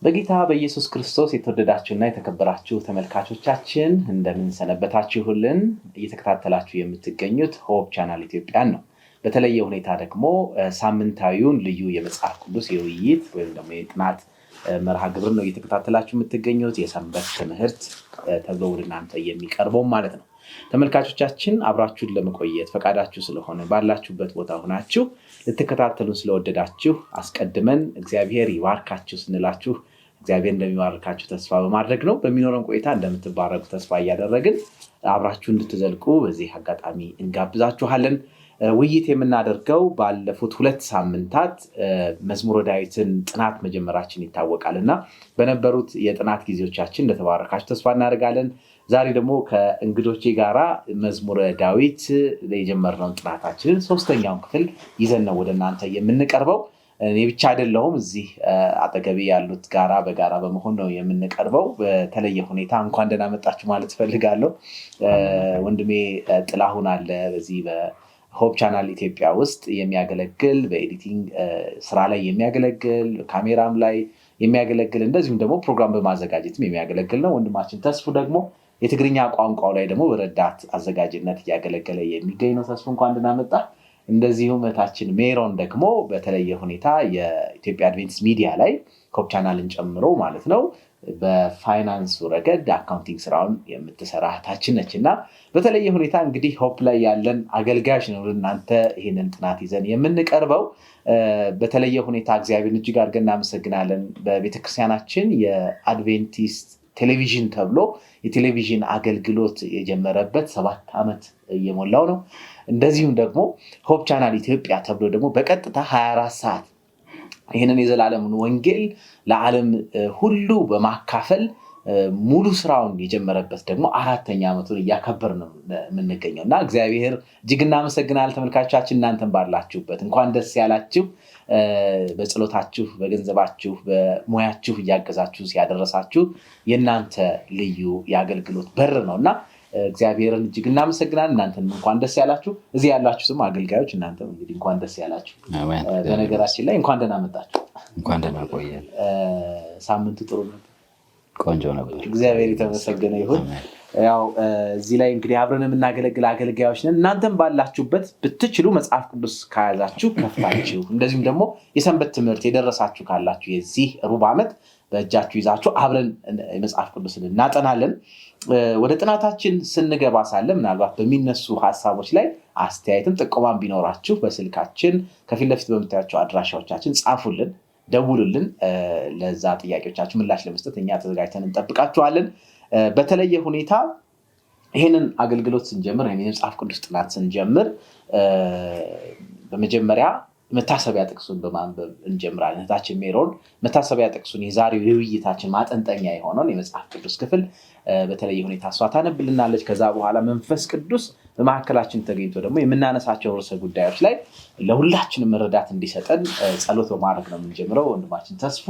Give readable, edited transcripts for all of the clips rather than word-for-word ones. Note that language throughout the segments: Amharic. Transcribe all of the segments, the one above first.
በጌታ በኢየሱስ ክርስቶስ የተወደዳችሁና የተከበራችሁ ተመልካቾቻችን እንደምን ሰነበታችሁልን? እየተከታተላችሁ የምትገኙት ሆፕ ቻናል ኢትዮጵያን ነው። በተለየ ሁኔታ ደግሞ ሳምንታዊውን ልዩ የመጽሐፍ ቅዱስ የውይይት ወይም ደግሞ የጥናት መርሃ ግብር ነው እየተከታተላችሁ የምትገኙት። የሰንበት ትምህርት ተብሎ ወደ እናንተ የሚቀርበው ማለት ነው። ተመልካቾቻችን አብራችሁን ለመቆየት ፈቃዳችሁ ስለሆነ ባላችሁበት ቦታ ሆናችሁ ልትከታተሉን ስለወደዳችሁ አስቀድመን እግዚአብሔር ይባርካችሁ ስንላችሁ እግዚአብሔር እንደሚባርካችሁ ተስፋ በማድረግ ነው። በሚኖረን ቆይታ እንደምትባረኩ ተስፋ እያደረግን አብራችሁ እንድትዘልቁ በዚህ አጋጣሚ እንጋብዛችኋለን። ውይይት የምናደርገው ባለፉት 2 ሳምንታት መዝሙረ ዳዊትን ጥናት መጀመራችን ይታወቃልና በነበሩት የጥናት ጊዜዎቻችን እንደተባረካችሁ ተስፋ እናደርጋለን። ዛሬ ደግሞ ከእንግዶቼ ጋራ መዝሙረ ዳዊት የጀመርነውን ጥናታችንን 3ኛውን ክፍል ይዘን ነው ወደ እናንተ የምንቀርበው። እኔ ብቻ አይደለሁም፣ እዚህ አጠገቤ ያሉት ጋራ በጋራ በመሆን ነው የምንቀርበው። በተለየ ሁኔታ እንኳን ደህና መጣችሁ ማለት ፈልጋለሁ። ወንድሜ ጥላሁን አለ በዚህ በሆፕ ቻናል ኢትዮጵያ ውስጥ የሚያገለግል በኤዲቲንግ ስራ ላይ የሚያገለግል ካሜራም ላይ የሚያገለግል እንደዚሁም ደግሞ ፕሮግራም በማዘጋጀትም የሚያገለግል ነው። ወንድማችን ተስፉ ደግሞ የትግርኛ ቋንቋው ላይ ደግሞ በረዳት አዘጋጅነት እያገለገለ የሚገኝ ነው። ተስፉ እንኳን ደህና መጣ። እንደዚሁም እህታችን ሜሮን ደግሞ በተለየ ሁኔታ የኢትዮጵያ አድቬንቲስት ሚዲያ ላይ ሆፕ ቻናልን ጨምሮ ማለት ነው በፋይናንስ ረገድ አካውንቲንግ ስራውን የምትሰራ እህታችን ነች እና በተለየ ሁኔታ እንግዲህ ሆፕ ላይ ያለን አገልጋዮች ነው እናንተ ይህንን ጥናት ይዘን የምንቀርበው። በተለየ ሁኔታ እግዚአብሔርን እጅግ አድርገን እናመሰግናለን። በቤተክርስቲያናችን የአድቬንቲስት ቴሌቪዥን ተብሎ የቴሌቪዥን አገልግሎት የጀመረበት 7 ዓመት እየሞላው ነው። እንደዚሁም ደግሞ ሆፕ ቻናል ኢትዮጵያ ተብሎ ደግሞ በቀጥታ 24 ሰዓት ይህንን የዘላለምን ወንጌል ለዓለም ሁሉ በማካፈል ሙሉ ስራውን የጀመረበት ደግሞ 4ኛ ዓመቱን እያከበር ነው የምንገኘው እና እግዚአብሔር እጅግ እናመሰግናለን። ተመልካቾቻችን እናንተን ባላችሁበት እንኳን ደስ ያላችሁ። በጸሎታችሁ፣ በገንዘባችሁ፣ በሙያችሁ እያገዛችሁ ሲያደረሳችሁ የእናንተ ልዩ የአገልግሎት በር ነው እና እግዚአብሔርን እጅግ እናመሰግናለን። እናንተን እንኳን ደስ ያላችሁ። እዚህ ያላችሁ ስም አገልጋዮች እናንተ እንግዲህ እንኳን ደስ ያላችሁ። በነገራችን ላይ እንኳን ደህና መጣችሁ። እንኳን ደህና ቆየን። ሳምንቱ ጥሩ ነበር? ቆንጆ ነበር። እግዚአብሔር የተመሰገነ ይሁን። ያው እዚህ ላይ እንግዲህ አብረን የምናገለግል አገልጋዮች ነን። እናንተም ባላችሁበት ብትችሉ መጽሐፍ ቅዱስ ከያዛችሁ ከፍታችሁ፣ እንደዚሁም ደግሞ የሰንበት ትምህርት የደረሳችሁ ካላችሁ የዚህ ሩብ ዓመት በእጃችሁ ይዛችሁ አብረን የመጽሐፍ ቅዱስን እናጠናለን። ወደ ጥናታችን ስንገባ ሳለ ምናልባት በሚነሱ ሀሳቦች ላይ አስተያየትም ጥቆማም ቢኖራችሁ በስልካችን ከፊት ለፊት በምታያቸው አድራሻዎቻችን ጻፉልን፣ ደውሉልን። ለዛ ጥያቄዎቻችሁ ምላሽ ለመስጠት እኛ ተዘጋጅተን እንጠብቃችኋለን። በተለየ ሁኔታ ይህንን አገልግሎት ስንጀምር የመጽሐፍ ቅዱስ ጥናት ስንጀምር በመጀመሪያ መታሰቢያ ጥቅሱን በማንበብ እንጀምራለን። እህታችን ሜሮን መታሰቢያ ጥቅሱን የዛሬው የውይይታችን ማጠንጠኛ የሆነውን የመጽሐፍ ቅዱስ ክፍል በተለየ ሁኔታ እሷ ታነብልናለች። ከዛ በኋላ መንፈስ ቅዱስ በመካከላችን ተገኝቶ ደግሞ የምናነሳቸው ርዕሰ ጉዳዮች ላይ ለሁላችንም መረዳት እንዲሰጠን ጸሎት በማድረግ ነው የምንጀምረው። ወንድማችን ተስፉ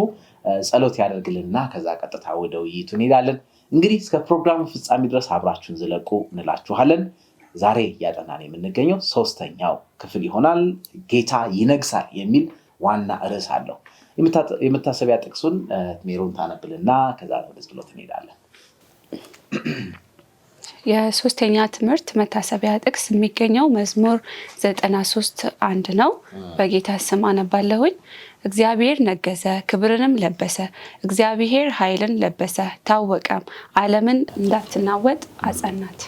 ጸሎት ያደርግልንና ከዛ ቀጥታ ወደ ውይይቱ እንሄዳለን። እንግዲህ እስከ ፕሮግራሙ ፍጻሜ ድረስ አብራችሁን ዝለቁ እንላችኋለን። ዛሬ እያጠናን የምንገኘው 3ኛው ክፍል ይሆናል። ጌታ ይነግሳል የሚል ዋና ርዕስ አለው። የመታሰቢያ ጥቅሱን ሜሮን ታነብልና ከዛ ወደ ጸሎት እንሄዳለን። የ3ኛ ትምህርት መታሰቢያ ጥቅስ የሚገኘው መዝሙር 93:1 ነው። በጌታ ስም አነባለሁኝ። እግዚአብሔር ነገሰ፣ ክብርንም ለበሰ። እግዚአብሔር ኃይልን ለበሰ፣ ታወቀም፣ ዓለምን እንዳትናወጥ አጸናት።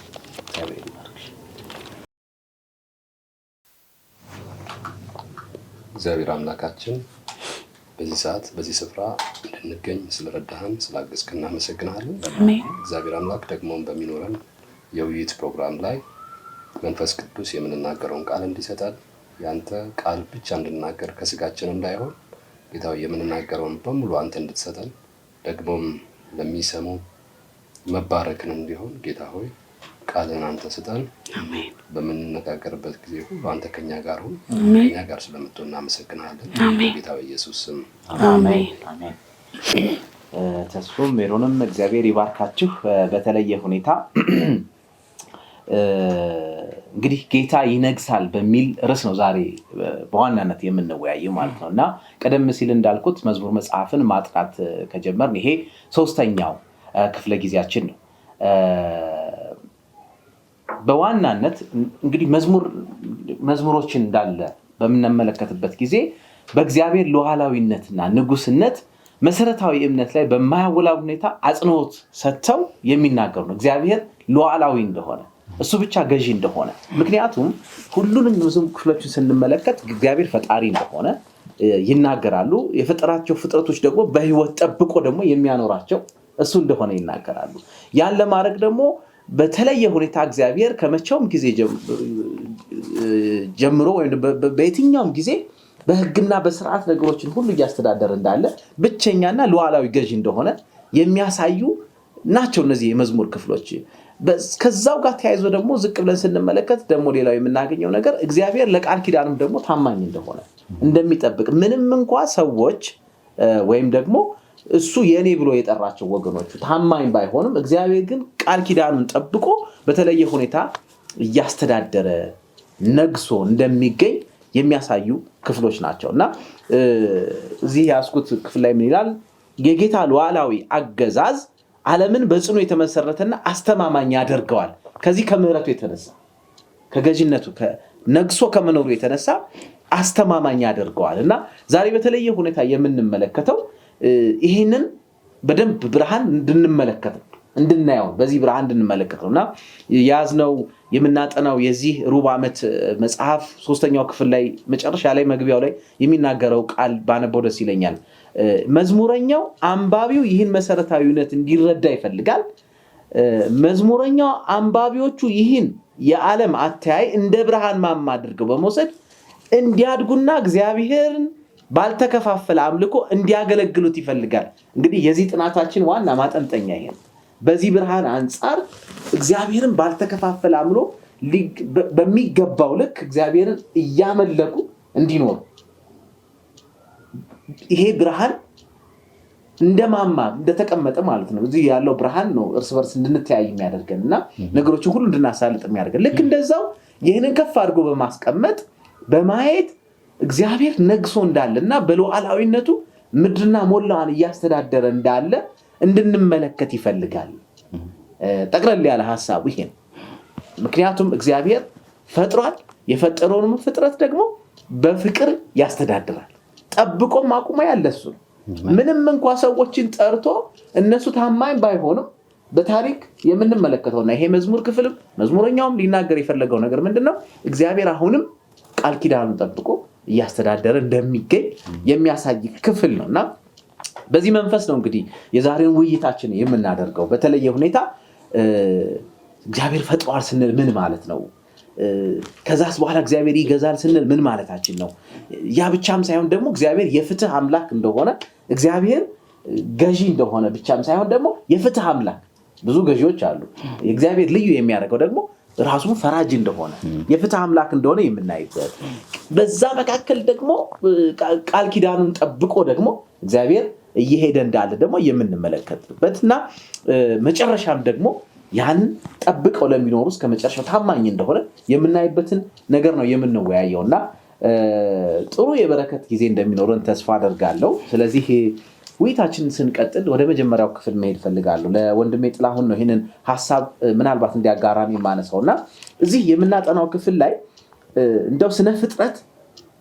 እግዚአብሔር አምላካችን በዚህ ሰዓት በዚህ ስፍራ እንድንገኝ ስለረዳህን ስላገዝከን እናመሰግናለን። እግዚአብሔር አምላክ ደግሞ በሚኖረን የውይይት ፕሮግራም ላይ መንፈስ ቅዱስ የምንናገረውን ቃል እንዲሰጠን ያንተ ቃል ብቻ እንድናገር ከስጋችን እንዳይሆን ጌታው የምንናገረውን በሙሉ አንተ እንድትሰጠን ደግሞም ለሚሰሙ መባረክን እንዲሆን ጌታ ሆይ ቃልን አንተ ስጠን። አሜን። በምንነጋገርበት ጊዜ ሁሉ አንተ ከኛ ጋር ሁን። ከኛ ጋር ስለምትሆን እናመሰግናለን። በጌታ በኢየሱስ ስም አሜን። አሜን። ተስፉም ሜሮንም እግዚአብሔር ይባርካችሁ። በተለየ ሁኔታ እንግዲህ ጌታ ይነግሳል በሚል ርዕስ ነው ዛሬ በዋናነት የምንወያየው ማለት ነው። እና ቀደም ሲል እንዳልኩት መዝሙር መጽሐፍን ማጥናት ከጀመርን ይሄ 3ኛው ክፍለ ጊዜያችን ነው። በዋናነት እንግዲህ መዝሙሮችን እንዳለ በምንመለከትበት ጊዜ በእግዚአብሔር ሉዓላዊነትና ንጉስነት መሰረታዊ እምነት ላይ በማያወላው ሁኔታ አጽንኦት ሰጥተው የሚናገሩ ነው። እግዚአብሔር ሉዓላዊ እንደሆነ እሱ ብቻ ገዢ እንደሆነ ምክንያቱም ሁሉንም ክፍሎችን ስንመለከት እግዚአብሔር ፈጣሪ እንደሆነ ይናገራሉ። የፈጠራቸው ፍጥረቶች ደግሞ በህይወት ጠብቆ ደግሞ የሚያኖራቸው እሱ እንደሆነ ይናገራሉ። ያን ለማድረግ ደግሞ በተለየ ሁኔታ እግዚአብሔር ከመቼውም ጊዜ ጀምሮ ወይም በየትኛውም ጊዜ በህግና በስርዓት ነገሮችን ሁሉ እያስተዳደረ እንዳለ ብቸኛና ሉዓላዊ ገዢ እንደሆነ የሚያሳዩ ናቸው እነዚህ የመዝሙር ክፍሎች። ከዛው ጋር ተያይዞ ደግሞ ዝቅ ብለን ስንመለከት ደግሞ ሌላው የምናገኘው ነገር እግዚአብሔር ለቃል ኪዳንም ደግሞ ታማኝ እንደሆነ እንደሚጠብቅ ምንም እንኳን ሰዎች ወይም ደግሞ እሱ የኔ ብሎ የጠራቸው ወገኖቹ ታማኝ ባይሆንም እግዚአብሔር ግን ቃል ኪዳኑን ጠብቆ በተለየ ሁኔታ እያስተዳደረ ነግሶ እንደሚገኝ የሚያሳዩ ክፍሎች ናቸውና እዚህ ያስኩት ክፍል ላይ ምን ይላል? የጌታ ሉዓላዊ አገዛዝ ዓለምን በጽኑ የተመሰረተና አስተማማኝ ያደርገዋል። ከዚህ ከምሕረቱ የተነሳ ከገዥነቱ ነግሶ ከመኖሩ የተነሳ አስተማማኝ ያደርገዋል እና ዛሬ በተለየ ሁኔታ የምንመለከተው ይሄንን በደንብ ብርሃን እንድንመለከት እንድናየው በዚህ ብርሃን እንድንመለከተውና ያዝነው የምናጠናው የዚህ ሩብ ዓመት መጽሐፍ 3ኛው ክፍል ላይ መጨረሻ ላይ መግቢያው ላይ የሚናገረው ቃል ባነበው ደስ ይለኛል። መዝሙረኛው አንባቢው ይህን መሰረታዊነት እንዲረዳ ይፈልጋል። መዝሙረኛው አንባቢዎቹ ይህን የዓለም አተያይ እንደ ብርሃን ማማ አድርገው በመውሰድ እንዲያድጉና እግዚአብሔርን ባልተከፋፈለ አምልኮ እንዲያገለግሉት ይፈልጋል። እንግዲህ የዚህ ጥናታችን ዋና ማጠንጠኛ ይሄ ነው። በዚህ ብርሃን አንጻር እግዚአብሔርን ባልተከፋፈለ አምልኮ በሚገባው ልክ እግዚአብሔርን እያመለኩ እንዲኖሩ ይሄ ብርሃን እንደማማ እንደተቀመጠ ማለት ነው። እዚህ ያለው ብርሃን ነው እርስ በርስ እንድንተያይ የሚያደርገንና ነገሮችን ሁሉ እንድናሳልጥ የሚያደርገን። ልክ እንደዛው ይህንን ከፍ አድርጎ በማስቀመጥ በማየት እግዚአብሔር ነግሶ እንዳለና በሉዓላዊነቱ ምድርና ሞላዋን እያስተዳደረ እንዳለ እንድንመለከት ይፈልጋል። ጠቅለል ያለ ሐሳቡ ይሄ ነው። ምክንያቱም እግዚአብሔር ፈጥሯል። የፈጠረውን ፍጥረት ደግሞ በፍቅር ያስተዳድራል። ጠብቆም አቁሞ ያለሱ ምንም እንኳን ሰዎችን ጠርቶ እነሱ ታማኝ ባይሆንም በታሪክ የምንመለከተውና ይሄ መዝሙር ክፍልም መዝሙረኛውም ሊናገር የፈለገው ነገር ምንድነው? እግዚአብሔር አሁንም ቃል ኪዳኑን ጠብቆ እያስተዳደረ እንደሚገኝ የሚያሳይ ክፍል ነውና በዚህ መንፈስ ነው እንግዲህ የዛሬውን ውይይታችን የምናደርገው። በተለየ ሁኔታ እግዚአብሔር ፈጥሯል ስንል ምን ማለት ነው? ከዛስ በኋላ እግዚአብሔር ይገዛል ስንል ምን ማለታችን ነው? ያ ብቻም ሳይሆን ደግሞ እግዚአብሔር የፍትህ አምላክ እንደሆነ እግዚአብሔር ገዢ እንደሆነ ብቻም ሳይሆን ደግሞ የፍትህ አምላክ ብዙ ገዢዎች አሉ። የእግዚአብሔር ልዩ የሚያደርገው ደግሞ ራሱን ፈራጅ እንደሆነ የፍትህ አምላክ እንደሆነ የምናይበት በዛ መካከል ደግሞ ቃል ኪዳኑን ጠብቆ ደግሞ እግዚአብሔር እየሄደ እንዳለ ደግሞ የምንመለከትበትና መጨረሻም ደግሞ ያን ጠብቀው ለሚኖሩ እስከ መጨረሻው ታማኝ እንደሆነ የምናይበትን ነገር ነው የምንወያየውና ጥሩ የበረከት ጊዜ እንደሚኖረን ተስፋ አደርጋለሁ። ስለዚህ ውይይታችንን ስንቀጥል ወደ መጀመሪያው ክፍል መሄድ ፈልጋለሁ። ለወንድሜ ጥላሁን ነው ይሄንን ሐሳብ ምናልባት እንዲያጋራን የማነሳውና እዚህ የምናጠናው ክፍል ላይ እንደው ስነ ፍጥረት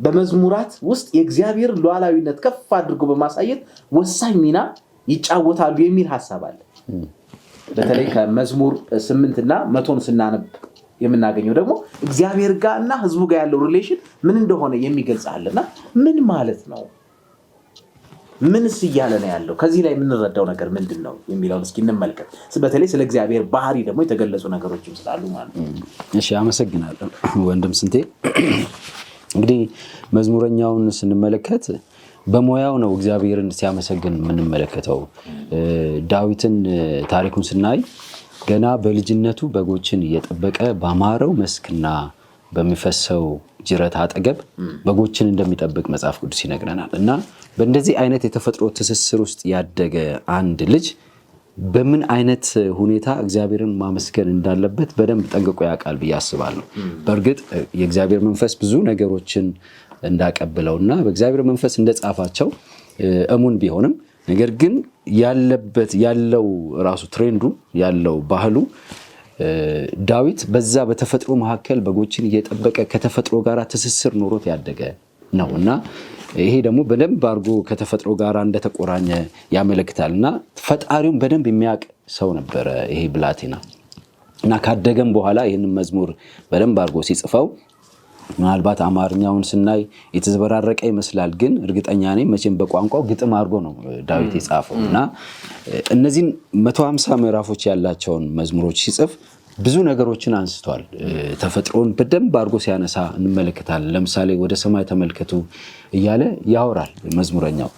በመዝሙራት ውስጥ የእግዚአብሔር ሉዓላዊነት ከፍ አድርጎ በማሳየት ወሳኝ ሚና ይጫወታሉ የሚል ሐሳብ አለ። በተለይ ከመዝሙር 8 እና 100 ስናነብ የምናገኘው ደግሞ እግዚአብሔር ጋርና ህዝቡ ጋር ያለው ሪሌሽን ምን እንደሆነ የሚገልጽ አለና ምን ማለት ነው? ምንስ እያለ ነው ያለው? ከዚህ ላይ የምንረዳው ነገር ምንድነው የሚለውን እስኪ እንመልከት። በተለይ ስለ እግዚአብሔር ባህሪ ደግሞ የተገለጹ ነገሮችም ስላሉ ማለት ነው። እሺ፣ አመሰግናለሁ ወንድም ስንቴ። እንግዲህ መዝሙረኛውን ስንመለከት በሞያው ነው እግዚአብሔርን ሲያመሰግን የምንመለከተው። ዳዊትን ታሪኩን ስናይ ገና በልጅነቱ በጎችን እየጠበቀ ባማረው መስክና በሚፈሰው ጅረት አጠገብ በጎችን እንደሚጠብቅ መጽሐፍ ቅዱስ ይነግረናል። እና በእንደዚህ አይነት የተፈጥሮ ትስስር ውስጥ ያደገ አንድ ልጅ በምን አይነት ሁኔታ እግዚአብሔርን ማመስገን እንዳለበት በደንብ ጠንቅቆ ያውቃል ብዬ አስባለሁ። በእርግጥ የእግዚአብሔር መንፈስ ብዙ ነገሮችን እንዳቀብለውና በእግዚአብሔር መንፈስ እንደጻፋቸው እሙን ቢሆንም ነገር ግን ያለው ራሱ ትሬንዱ ያለው ባህሉ ዳዊት በዛ በተፈጥሮ መካከል በጎችን እየጠበቀ ከተፈጥሮ ጋር ትስስር ኖሮት ያደገ ነውና ይሄ ደግሞ በደንብ አድርጎ ከተፈጥሮ ጋር እንደተቆራኘ ያመለክታልና ፈጣሪውን በደንብ የሚያውቅ ሰው ነበረ ይሄ ብላቴና እና ካደገም በኋላ ይህንን መዝሙር በደንብ አድርጎ ሲጽፈው ምናልባት አማርኛውን ስናይ የተዘበራረቀ ይመስላል፣ ግን እርግጠኛ ነኝ መቼም በቋንቋው ግጥም አድርጎ ነው ዳዊት የጻፈው እና እነዚህን 150 ምዕራፎች ያላቸውን መዝሙሮች ሲጽፍ ብዙ ነገሮችን አንስቷል። ተፈጥሮን በደንብ አድርጎ ሲያነሳ እንመለከታለን። ለምሳሌ ወደ ሰማይ ተመልከቱ እያለ ያወራል መዝሙረኛው።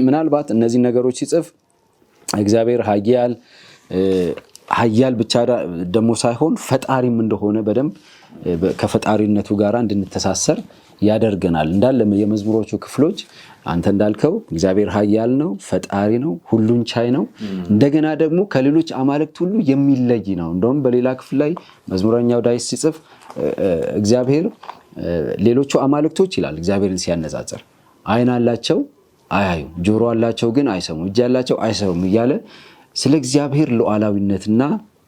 ምናልባት እነዚህ ነገሮች ሲጽፍ እግዚአብሔር ኃያል ብቻ ደግሞ ሳይሆን ፈጣሪም እንደሆነ በደንብ ከፈጣሪነቱ ጋር እንድንተሳሰር ያደርገናል። እንዳለ የመዝሙሮቹ ክፍሎች አንተ እንዳልከው እግዚአብሔር ኃያል ነው፣ ፈጣሪ ነው፣ ሁሉን ቻይ ነው። እንደገና ደግሞ ከሌሎች አማልክት ሁሉ የሚለይ ነው። እንደውም በሌላ ክፍል ላይ መዝሙረኛው ዳዊት ሲጽፍ እግዚአብሔር ሌሎቹ አማልክቶች ይላል እግዚአብሔርን ሲያነጻጽር ዓይን አላቸው አያዩም፣ ጆሮ አላቸው ግን አይሰሙም፣ እጅ አላቸው አይሰሩም እያለ ስለ እግዚአብሔር ሉዓላዊነትና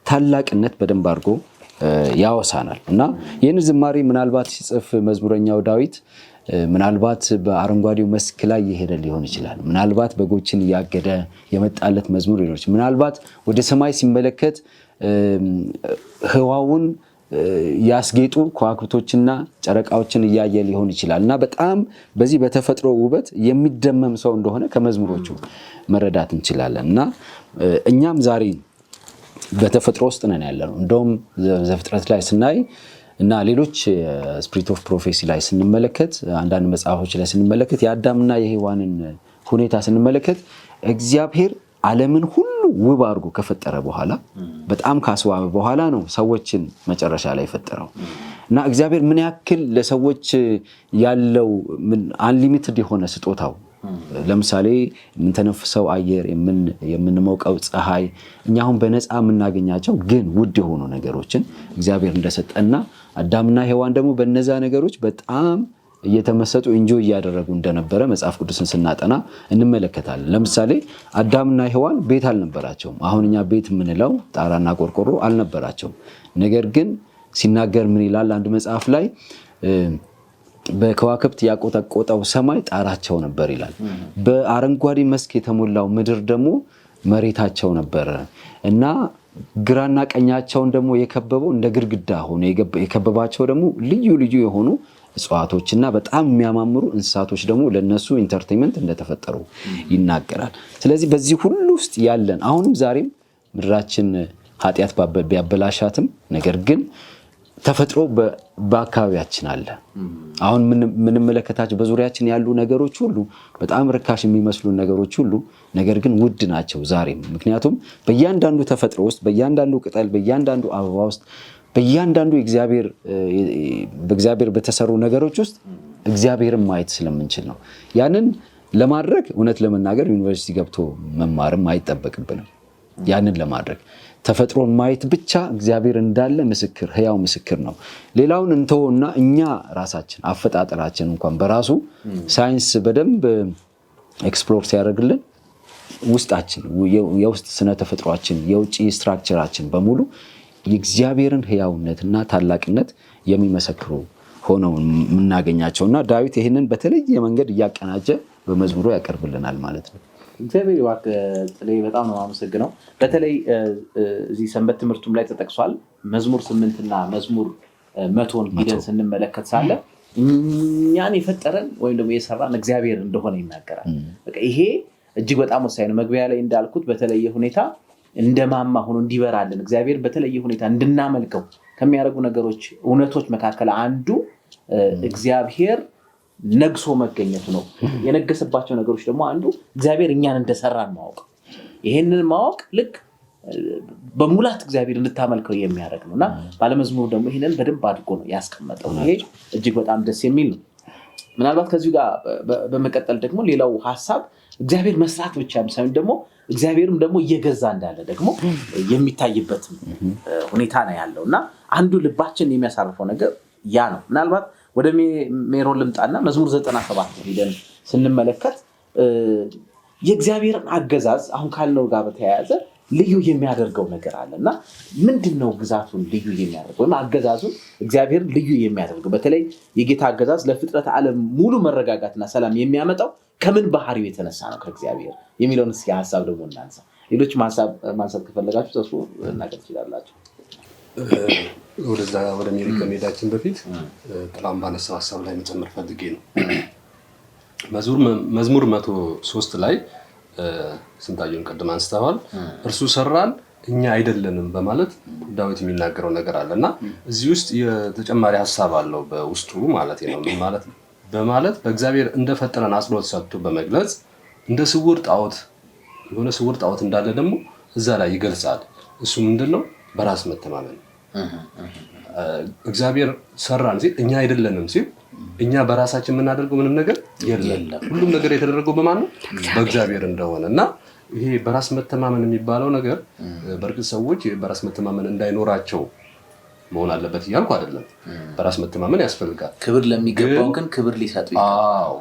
ታላቅነት በደንብ አድርጎ ያወሳናል እና ይህን ዝማሬ ምናልባት ሲጽፍ መዝሙረኛው ዳዊት ምናልባት በአረንጓዴው መስክ ላይ የሄደ ሊሆን ይችላል። ምናልባት በጎችን እያገደ የመጣለት መዝሙር ሊሆን ይችላል። ምናልባት ወደ ሰማይ ሲመለከት ህዋውን ያስጌጡ ከዋክብቶችና ጨረቃዎችን እያየ ሊሆን ይችላል እና በጣም በዚህ በተፈጥሮ ውበት የሚደመም ሰው እንደሆነ ከመዝሙሮቹ መረዳት እንችላለን እና እኛም ዛሬ በተፈጥሮ ውስጥ ነን ያለነው። እንደውም ዘፍጥረት ላይ ስናይ እና ሌሎች ስፒሪት ኦፍ ፕሮፌሲ ላይ ስንመለከት አንዳንድ መጽሐፎች ላይ ስንመለከት የአዳምና የሔዋንን ሁኔታ ስንመለከት እግዚአብሔር ዓለምን ሁሉ ውብ አድርጎ ከፈጠረ በኋላ በጣም ካስዋበ በኋላ ነው ሰዎችን መጨረሻ ላይ ፈጠረው እና እግዚአብሔር ምን ያክል ለሰዎች ያለው አንሊሚትድ የሆነ ስጦታው ለምሳሌ የምንተነፍሰው አየር፣ የምንሞቀው ፀሐይ፣ እኛ አሁን በነፃ የምናገኛቸው ግን ውድ የሆኑ ነገሮችን እግዚአብሔር እንደሰጠና አዳምና ሔዋን ደግሞ በነዛ ነገሮች በጣም እየተመሰጡ ኢንጆይ እያደረጉ እንደነበረ መጽሐፍ ቅዱስን ስናጠና እንመለከታለን። ለምሳሌ አዳምና ሔዋን ቤት አልነበራቸውም። አሁን እኛ ቤት የምንለው ጣራና ቆርቆሮ አልነበራቸውም። ነገር ግን ሲናገር ምን ይላል አንድ መጽሐፍ ላይ በከዋክብት ያቆጠቆጠው ሰማይ ጣራቸው ነበር ይላል። በአረንጓዴ መስክ የተሞላው ምድር ደግሞ መሬታቸው ነበር እና ግራና ቀኛቸውን ደግሞ የከበበው እንደ ግድግዳ ሆኖ የከበባቸው ደግሞ ልዩ ልዩ የሆኑ እጽዋቶችና በጣም የሚያማምሩ እንስሳቶች ደግሞ ለነሱ ኢንተርቴይንመንት እንደተፈጠሩ ይናገራል። ስለዚህ በዚህ ሁሉ ውስጥ ያለን አሁንም ዛሬም ምድራችን ኃጢአት ቢያበላሻትም ነገር ግን ተፈጥሮ በአካባቢያችን አለ። አሁን የምንመለከታቸው በዙሪያችን ያሉ ነገሮች ሁሉ በጣም ርካሽ የሚመስሉ ነገሮች ሁሉ ነገር ግን ውድ ናቸው ዛሬም። ምክንያቱም በእያንዳንዱ ተፈጥሮ ውስጥ፣ በእያንዳንዱ ቅጠል፣ በእያንዳንዱ አበባ ውስጥ፣ በእያንዳንዱ በእግዚአብሔር በተሰሩ ነገሮች ውስጥ እግዚአብሔርን ማየት ስለምንችል ነው። ያንን ለማድረግ እውነት ለመናገር ዩኒቨርሲቲ ገብቶ መማርም አይጠበቅብንም። ያንን ለማድረግ ተፈጥሮን ማየት ብቻ እግዚአብሔር እንዳለ ምስክር፣ ህያው ምስክር ነው። ሌላውን እንተውና እኛ ራሳችን አፈጣጠራችን እንኳን በራሱ ሳይንስ በደንብ ኤክስፕሎር ሲያደርግልን ውስጣችን፣ የውስጥ ስነ ተፈጥሯችን፣ የውጭ ስትራክቸራችን በሙሉ የእግዚአብሔርን ህያውነትና ታላቅነት የሚመሰክሩ ሆነው የምናገኛቸውና ዳዊት ይህንን በተለየ መንገድ እያቀናጀ በመዝሙሩ ያቀርብልናል ማለት ነው። እግዚአብሔር ይባርክ ጥሌ፣ በጣም ነው የማመሰግነው። በተለይ እዚህ ሰንበት ትምህርቱም ላይ ተጠቅሷል። መዝሙር 8 እና መዝሙር 100ን ሂደን ስንመለከት ሳለ እኛን የፈጠረን ወይም ደግሞ የሰራን እግዚአብሔር እንደሆነ ይናገራል። በቃ ይሄ እጅግ በጣም ወሳኝ ነው። መግቢያ ላይ እንዳልኩት በተለየ ሁኔታ እንደማማ ሆኖ እንዲበራልን እግዚአብሔር በተለየ ሁኔታ እንድናመልከው ከሚያደርጉ ነገሮች እውነቶች መካከል አንዱ እግዚአብሔር ነግሶ መገኘቱ ነው። የነገሰባቸው ነገሮች ደግሞ አንዱ እግዚአብሔር እኛን እንደሰራን ማወቅ፣ ይሄንን ማወቅ ልክ በሙላት እግዚአብሔር እንድታመልከው የሚያደርግ ነውና ባለመዝሙሩ ደግሞ ይሄንን በደንብ አድርጎ ነው ያስቀመጠው። ይሄ እጅግ በጣም ደስ የሚል ነው። ምናልባት ከዚሁ ጋር በመቀጠል ደግሞ ሌላው ሐሳብ እግዚአብሔር መስራት ብቻ ሳይሆን ደግሞ እግዚአብሔርም ደግሞ እየገዛ እንዳለ ደግሞ የሚታይበት ሁኔታ ነው ያለው እና አንዱ ልባችን የሚያሳርፈው ነገር ያ ነው። ምናልባት ወደ ሜሮን ልምጣና መዝሙር 97 ሄደን ስንመለከት የእግዚአብሔርን አገዛዝ አሁን ካልነው ጋር በተያያዘ ልዩ የሚያደርገው ነገር አለና ምንድነው ግዛቱን ልዩ የሚያደርገው ወይም አገዛዙን እግዚአብሔር ልዩ የሚያደርገው? በተለይ የጌታ አገዛዝ ለፍጥረት ዓለም ሙሉ መረጋጋትና ሰላም የሚያመጣው ከምን ባህሪው የተነሳ ነው ከእግዚአብሔር የሚለውን እስኪ ሐሳብ ደግሞ እናንሳ። ሌሎች ማንሳት ከፈለጋችሁ ተስፋ እናቀርብ ትችላላችሁ። ወደ ሜሪ ከመሄዳችን በፊት ጥላም ባነሳው ሐሳብ ላይ መጨመር ፈልጌ ነው። መዝሙር 103 ላይ ስንታየውን ቀድም አንስተዋል። እርሱ ሰራን እኛ አይደለንም በማለት ዳዊት የሚናገረው ነገር አለና እዚህ ውስጥ የተጨማሪ ሐሳብ አለው በውስጡ ማለት ነው። ማለት በማለት በእግዚአብሔር እንደፈጠረን አጽንኦት ሰጥቶ በመግለጽ እንደ ስውር ጣዖት የሆነ ስውር ጣዖት እንዳለ ደግሞ እዛ ላይ ይገልጻል። እሱ ምንድነው? በራስ መተማመን። እግዚአብሔር ሰራን ሲል እኛ አይደለንም ሲል እኛ በራሳችን የምናደርገው ምንም ነገር የለም። ሁሉም ነገር የተደረገው በማን ነው? በእግዚአብሔር እንደሆነ እና ይሄ በራስ መተማመን የሚባለው ነገር በእርግጥ ሰዎች በራስ መተማመን እንዳይኖራቸው መሆን አለበት እያልኩ አይደለም። በራስ መተማመን ያስፈልጋል። ክብር ለሚገባው ግን ክብር ሊሰጡ ይገባል።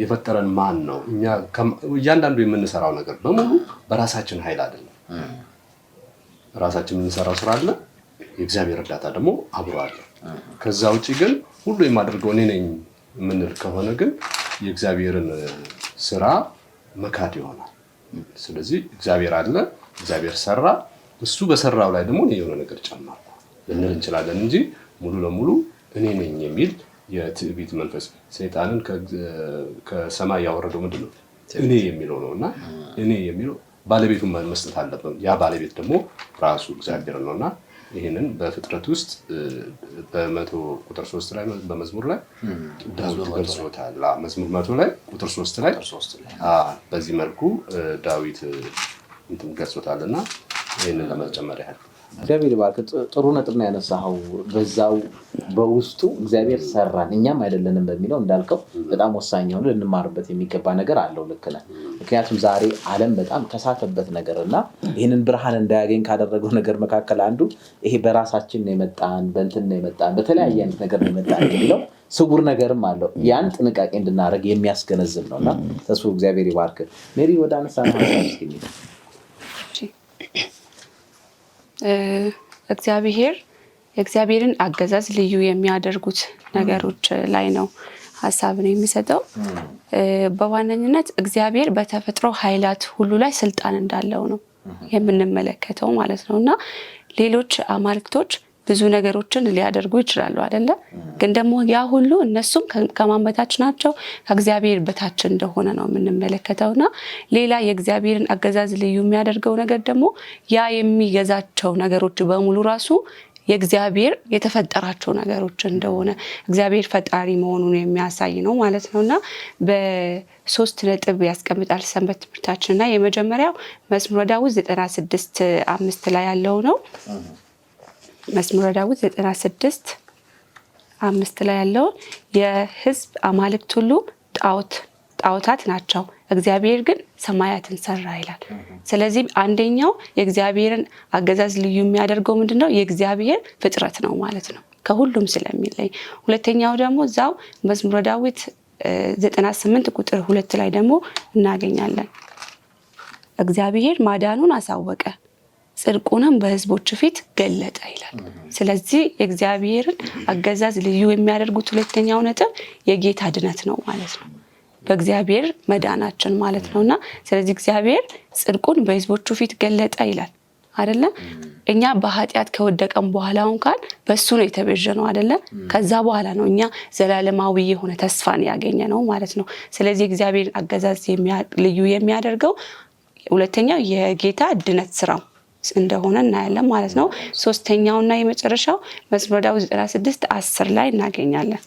የፈጠረን ማን ነው? እኛ እያንዳንዱ የምንሰራው ነገር በሙሉ በራሳችን ኃይል አይደለም። ራሳችን የምንሰራው ስራ አለ፣ የእግዚአብሔር እርዳታ ደግሞ አብሮ አለ። ከዛ ውጪ ግን ሁሉ የማደርገው እኔ ነኝ የምንል ከሆነ ግን የእግዚአብሔርን ስራ መካድ ይሆናል። ስለዚህ እግዚአብሔር አለ፣ እግዚአብሔር ሰራ፣ እሱ በሰራው ላይ ደግሞ እኔ የሆነ ነገር ጨመርኩ ልንል እንችላለን እንጂ ሙሉ ለሙሉ እኔ ነኝ የሚል የትዕቢት መንፈስ ሰይጣንን ከሰማይ ያወረደው ምንድነው? እኔ የሚለው ነውና እኔ የሚለው ባለቤቱን መስጠት አለበት። ያ ባለቤት ደግሞ ራሱ እግዚአብሔር ነውና ይሄንን በፍጥረት ውስጥ በ100 ላይ በመዝሙር ላይ ዳዊት ገልጾታል። መዝሙር 100 ላይ ቁጥር 3 ላይ በዚህ መልኩ ዳዊት ገልጾታልና ይሄንን ለመጨመር ያህል እግዚአብሔር ይባርክ። ጥሩ ነጥብ ነው ያነሳው። በዛው በውስጡ እግዚአብሔር ሰራን እኛም አይደለንም በሚለው እንዳልከው በጣም ወሳኝ የሆነ ልንማርበት የሚገባ ነገር አለው። ልክ ነህ። ምክንያቱም ዛሬ ዓለም በጣም ከሳተበት ነገርና ይህንን ብርሃን እንዳያገኝ ካደረገው ነገር መካከል አንዱ ይሄ በራሳችን ነው የመጣን በእንትን ነው የመጣን በተለያየ አይነት ነገር ነው የመጣን የሚለው ስውር ነገርም አለው። ያን ጥንቃቄ እንድናደርግ የሚያስገነዝብ ነውና ተስፋ እግዚአብሔር ይባርክ። ሜሪ ወደ አነሳነው ሐሳብ እስኪ የእግዚአብሔርን አገዛዝ ልዩ የሚያደርጉት ነገሮች ላይ ነው ሐሳብን የሚሰጠው። በዋነኝነት እግዚአብሔር በተፈጥሮ ኃይላት ሁሉ ላይ ስልጣን እንዳለው ነው የምንመለከተው ማለት ነውና ሌሎች አማልክቶች ብዙ ነገሮችን ሊያደርጉ ይችላሉ አይደለ? ግን ደግሞ ያ ሁሉ እነሱም ከማን በታች ናቸው? ከእግዚአብሔር በታች እንደሆነ ነው የምንመለከተውና ሌላ የእግዚአብሔርን አገዛዝ ልዩ የሚያደርገው ነገር ደግሞ ያ የሚገዛቸው ነገሮች በሙሉ ራሱ የእግዚአብሔር የተፈጠራቸው ነገሮች እንደሆነ እግዚአብሔር ፈጣሪ መሆኑን የሚያሳይ ነው ማለት ነውና በ3 ነጥብ ያስቀምጣል ሰንበት ትምህርታችንና የመጀመሪያው መዝሙረ ዳዊት 96:5 ላይ ያለው ነው። መዝሙረ ዳዊት 96:5 ላይ ያለው የሕዝብ አማልክት ሁሉ ጣዖታት ናቸው፣ እግዚአብሔር ግን ሰማያትን ሰራ ይላል። ስለዚህ አንደኛው የእግዚአብሔርን አገዛዝ ልዩ የሚያደርገው ምንድነው? የእግዚአብሔር ፍጥረት ነው ማለት ነው ከሁሉም ስለሚለይ። ሁለተኛው ደግሞ እዛው መዝሙረ ዳዊት 98:2 ላይ ደግሞ እናገኛለን። እግዚአብሔር ማዳኑን አሳወቀ ጽድቁንም በሕዝቦች ፊት ገለጠ ይላል። ስለዚህ የእግዚአብሔርን አገዛዝ ልዩ የሚያደርጉት ሁለተኛው ነጥብ የጌታ ድነት ነው ማለት ነው። በእግዚአብሔር መዳናችን ማለት ነውና ስለዚህ እግዚአብሔር ጽድቁን በሕዝቦቹ ፊት ገለጠ ይላል አይደለ? እኛ በኃጢአት ከወደቀን በኋላ እንኳን በሱ ነው የተቤዠነው አይደለ? ከዛ በኋላ ነው እኛ ዘላለማዊ የሆነ ተስፋን ያገኘ ነው ማለት ነው። ስለዚህ እግዚአብሔር አገዛዝ ልዩ የሚያደርገው ሁለተኛው የጌታ ድነት ስራው እንደሆነ እናያለን ማለት ነው። ሶስተኛውና የመጨረሻው መዝሙረ ዳዊት 96:10 ላይ እናገኛለን።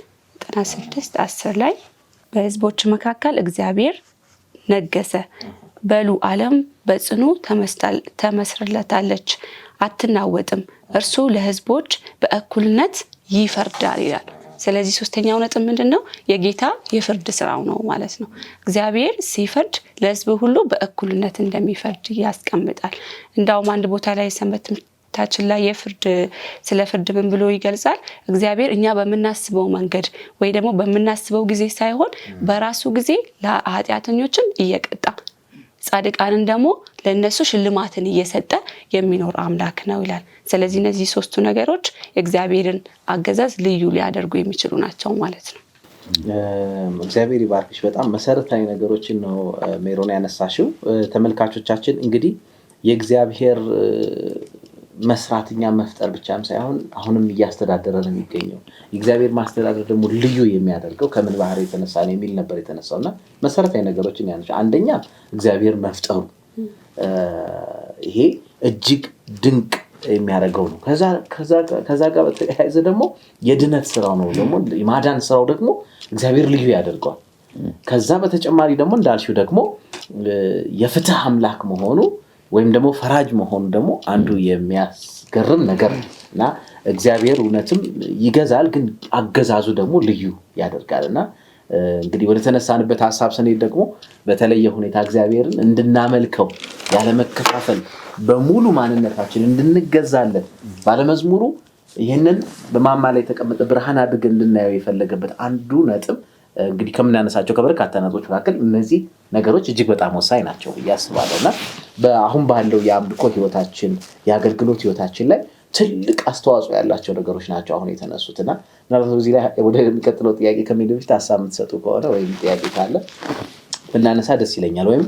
96:10 ላይ በሕዝቦች መካከል እግዚአብሔር ነገሰ፣ በሉ ዓለም በጽኑ ተመስርታለች፣ አትናወጥም፣ እርሱ ለሕዝቦች በእኩልነት ይፈርዳል ይላል። ስለዚህ ሶስተኛው ነጥብ ምንድነው? የጌታ የፍርድ ስራው ነው ማለት ነው። እግዚአብሔር ሲፈርድ ለሕዝብ ሁሉ በእኩልነት እንደሚፈርድ ያስቀምጣል። እንዳውም አንድ ቦታ ላይ ሰንበት ታችን ላይ ስለ ፍርድ ምን ብሎ ይገልጻል? እግዚአብሔር እኛ በመናስበው መንገድ ወይ ደግሞ በመናስበው ጊዜ ሳይሆን በራሱ ጊዜ ለኃጢአተኞችን እየቀጣ ጻድቃንን ደግሞ ለነሱ ሽልማትን እየሰጠ የሚኖር አምላክ ነው ይላል። ስለዚህ እነዚህ ሶስቱ ነገሮች የእግዚአብሔርን አገዛዝ ልዩ ሊያደርጉ የሚችሉ ናቸው ማለት ነው። እግዚአብሔር ይባርክሽ። በጣም መሰረታዊ ነገሮችን ነው ሜሮን ያነሳሽው። ተመልካቾቻችን እንግዲህ የእግዚአብሔር መስራትኛ መፍጠር ብቻም ሳይሆን አሁንም እያስተዳደረ ነው የሚገኘው። የእግዚአብሔር ማስተዳደር ደግሞ ልዩ የሚያደርገው ከምን ባህሪ የተነሳ ነው የሚል ነበር የተነሳውና መሰረታዊ ነገሮችን ያነሳ። አንደኛ እግዚአብሔር መፍጠሩ ይሄ እጅግ ድንቅ የሚያደርገው ነው። ከዛ ጋር በተያያዘ ደግሞ የድነት ስራው ነው ደግሞ የማዳን ስራው ደግሞ እግዚአብሔር ልዩ ያደርገዋል። ከዛ በተጨማሪ ደግሞ እንዳልሽው ደግሞ የፍትህ አምላክ መሆኑ ወይም ደግሞ ፈራጅ መሆኑ ደግሞ አንዱ የሚያስገርም ነገር እና እግዚአብሔር እውነትም ይገዛል፣ ግን አገዛዙ ደግሞ ልዩ ያደርጋልና እንግዲህ ወደ ተነሳንበት ሐሳብ ስንሄድ ደግሞ በተለየ ሁኔታ እግዚአብሔርን እንድናመልከው ያለመከፋፈል በሙሉ ማንነታችን እንድንገዛለን ባለመዝሙሩ ይህንን በማማ ላይ የተቀመጠ ብርሃን አድርገን እንድናየው የፈለገበት አንዱ ነጥብ እንግዲህ ከምናነሳቸው ከበርካታ ነጥቦች መካከል እነዚህ ነገሮች እጅግ በጣም ወሳኝ ናቸው ያስባለውና በአሁን ባለው የአምልኮ ህይወታችን የአገልግሎት ህይወታችን ላይ ትልቅ አስተዋጽኦ ያላቸው ነገሮች ናቸው አሁን የተነሱትና ምናልባት እዚህ ላይ ወደ የሚቀጥለው ጥያቄ ከመሄድ በፊት ሐሳብ የምትሰጡ ከሆነ ወይም ጥያቄ ካለ ብናነሳ ደስ ይለኛል። ወይም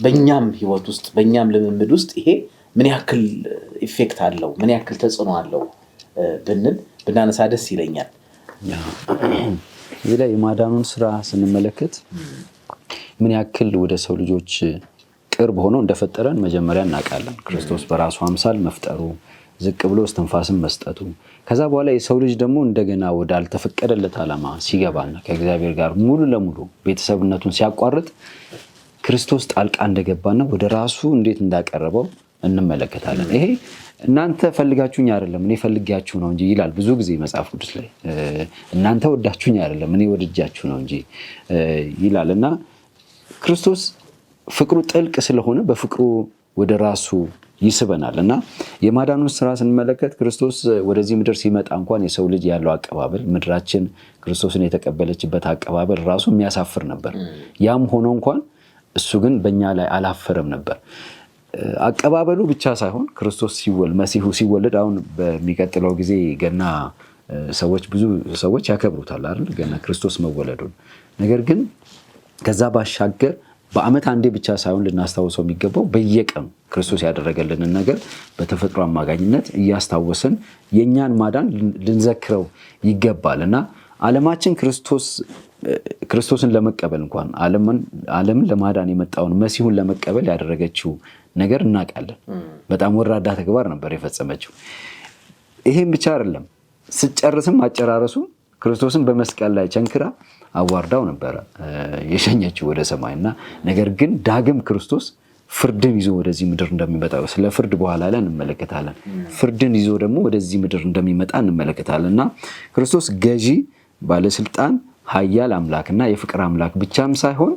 በእኛም ህይወት ውስጥ በእኛም ልምምድ ውስጥ ይሄ ምን ያክል ኢፌክት አለው ምን ያክል ተጽዕኖ አለው ብናነሳ ደስ ይለኛል። እዚህ ላይ የማዳኑን ስራ ስንመለከት ምን ያክል ወደ ሰው ልጆች ቅርብ ሆኖ እንደፈጠረን መጀመሪያ እናውቃለን። ክርስቶስ በራሱ አምሳል መፍጠሩ፣ ዝቅ ብሎ እስትንፋስን መስጠቱ፣ ከዛ በኋላ የሰው ልጅ ደግሞ እንደገና ወደ አልተፈቀደለት ዓላማ ሲገባና ከእግዚአብሔር ጋር ሙሉ ለሙሉ ቤተሰብነቱን ሲያቋርጥ ክርስቶስ ጣልቃ እንደገባና ወደ ራሱ እንዴት እንዳቀረበው እንመለከታለን። ይሄ እናንተ ፈልጋችሁኝ አይደለም እኔ ፈልጊያችሁ ነው እንጂ ይላል ብዙ ጊዜ መጽሐፍ ቅዱስ ላይ። እናንተ ወዳችሁኝ አይደለም እኔ ወድጃችሁ ነው እንጂ ይላልና ክርስቶስ ፍቅሩ ጥልቅ ስለሆነ በፍቅሩ ወደ ራሱ ይስበናል እና የማዳኑን ስራ ስንመለከት ክርስቶስ ወደዚህ ምድር ሲመጣ እንኳን የሰው ልጅ ያለው አቀባበል ምድራችን ክርስቶስን የተቀበለችበት አቀባበል ራሱ የሚያሳፍር ነበር። ያም ሆኖ እንኳን እሱ ግን በእኛ ላይ አላፈረም ነበር። አቀባበሉ ብቻ ሳይሆን ክርስቶስ መሲሁ ሲወለድ አሁን በሚቀጥለው ጊዜ ገና ብዙ ሰዎች ያከብሩታል አይደል? ገና ክርስቶስ መወለዱን። ነገር ግን ከዛ ባሻገር በዓመት አንዴ ብቻ ሳይሆን ልናስታውሰው የሚገባው በየቀኑ ክርስቶስ ያደረገልንን ነገር በተፈጥሮ አማካኝነት እያስታወስን የእኛን ማዳን ልንዘክረው ይገባል እና ዓለማችን ክርስቶስን ለመቀበል እንኳን ዓለምን ለማዳን የመጣውን መሲሁን ለመቀበል ያደረገችው ነገር እናውቃለን። በጣም ወራዳ ተግባር ነበር የፈጸመችው። ይሄም ብቻ አይደለም፣ ስጨርስም አጨራረሱ ክርስቶስን በመስቀል ላይ ቸንክራ አዋርዳው ነበረ የሸኘችው ወደ ሰማይና ነገር ግን ዳግም ክርስቶስ ፍርድን ይዞ ወደዚህ ምድር እንደሚመጣ ስለ ፍርድ በኋላ ላይ እንመለከታለን። ፍርድን ይዞ ደግሞ ወደዚህ ምድር እንደሚመጣ እንመለከታለን እና ክርስቶስ ገዢ፣ ባለስልጣን፣ ኃያል አምላክና የፍቅር አምላክ ብቻም ሳይሆን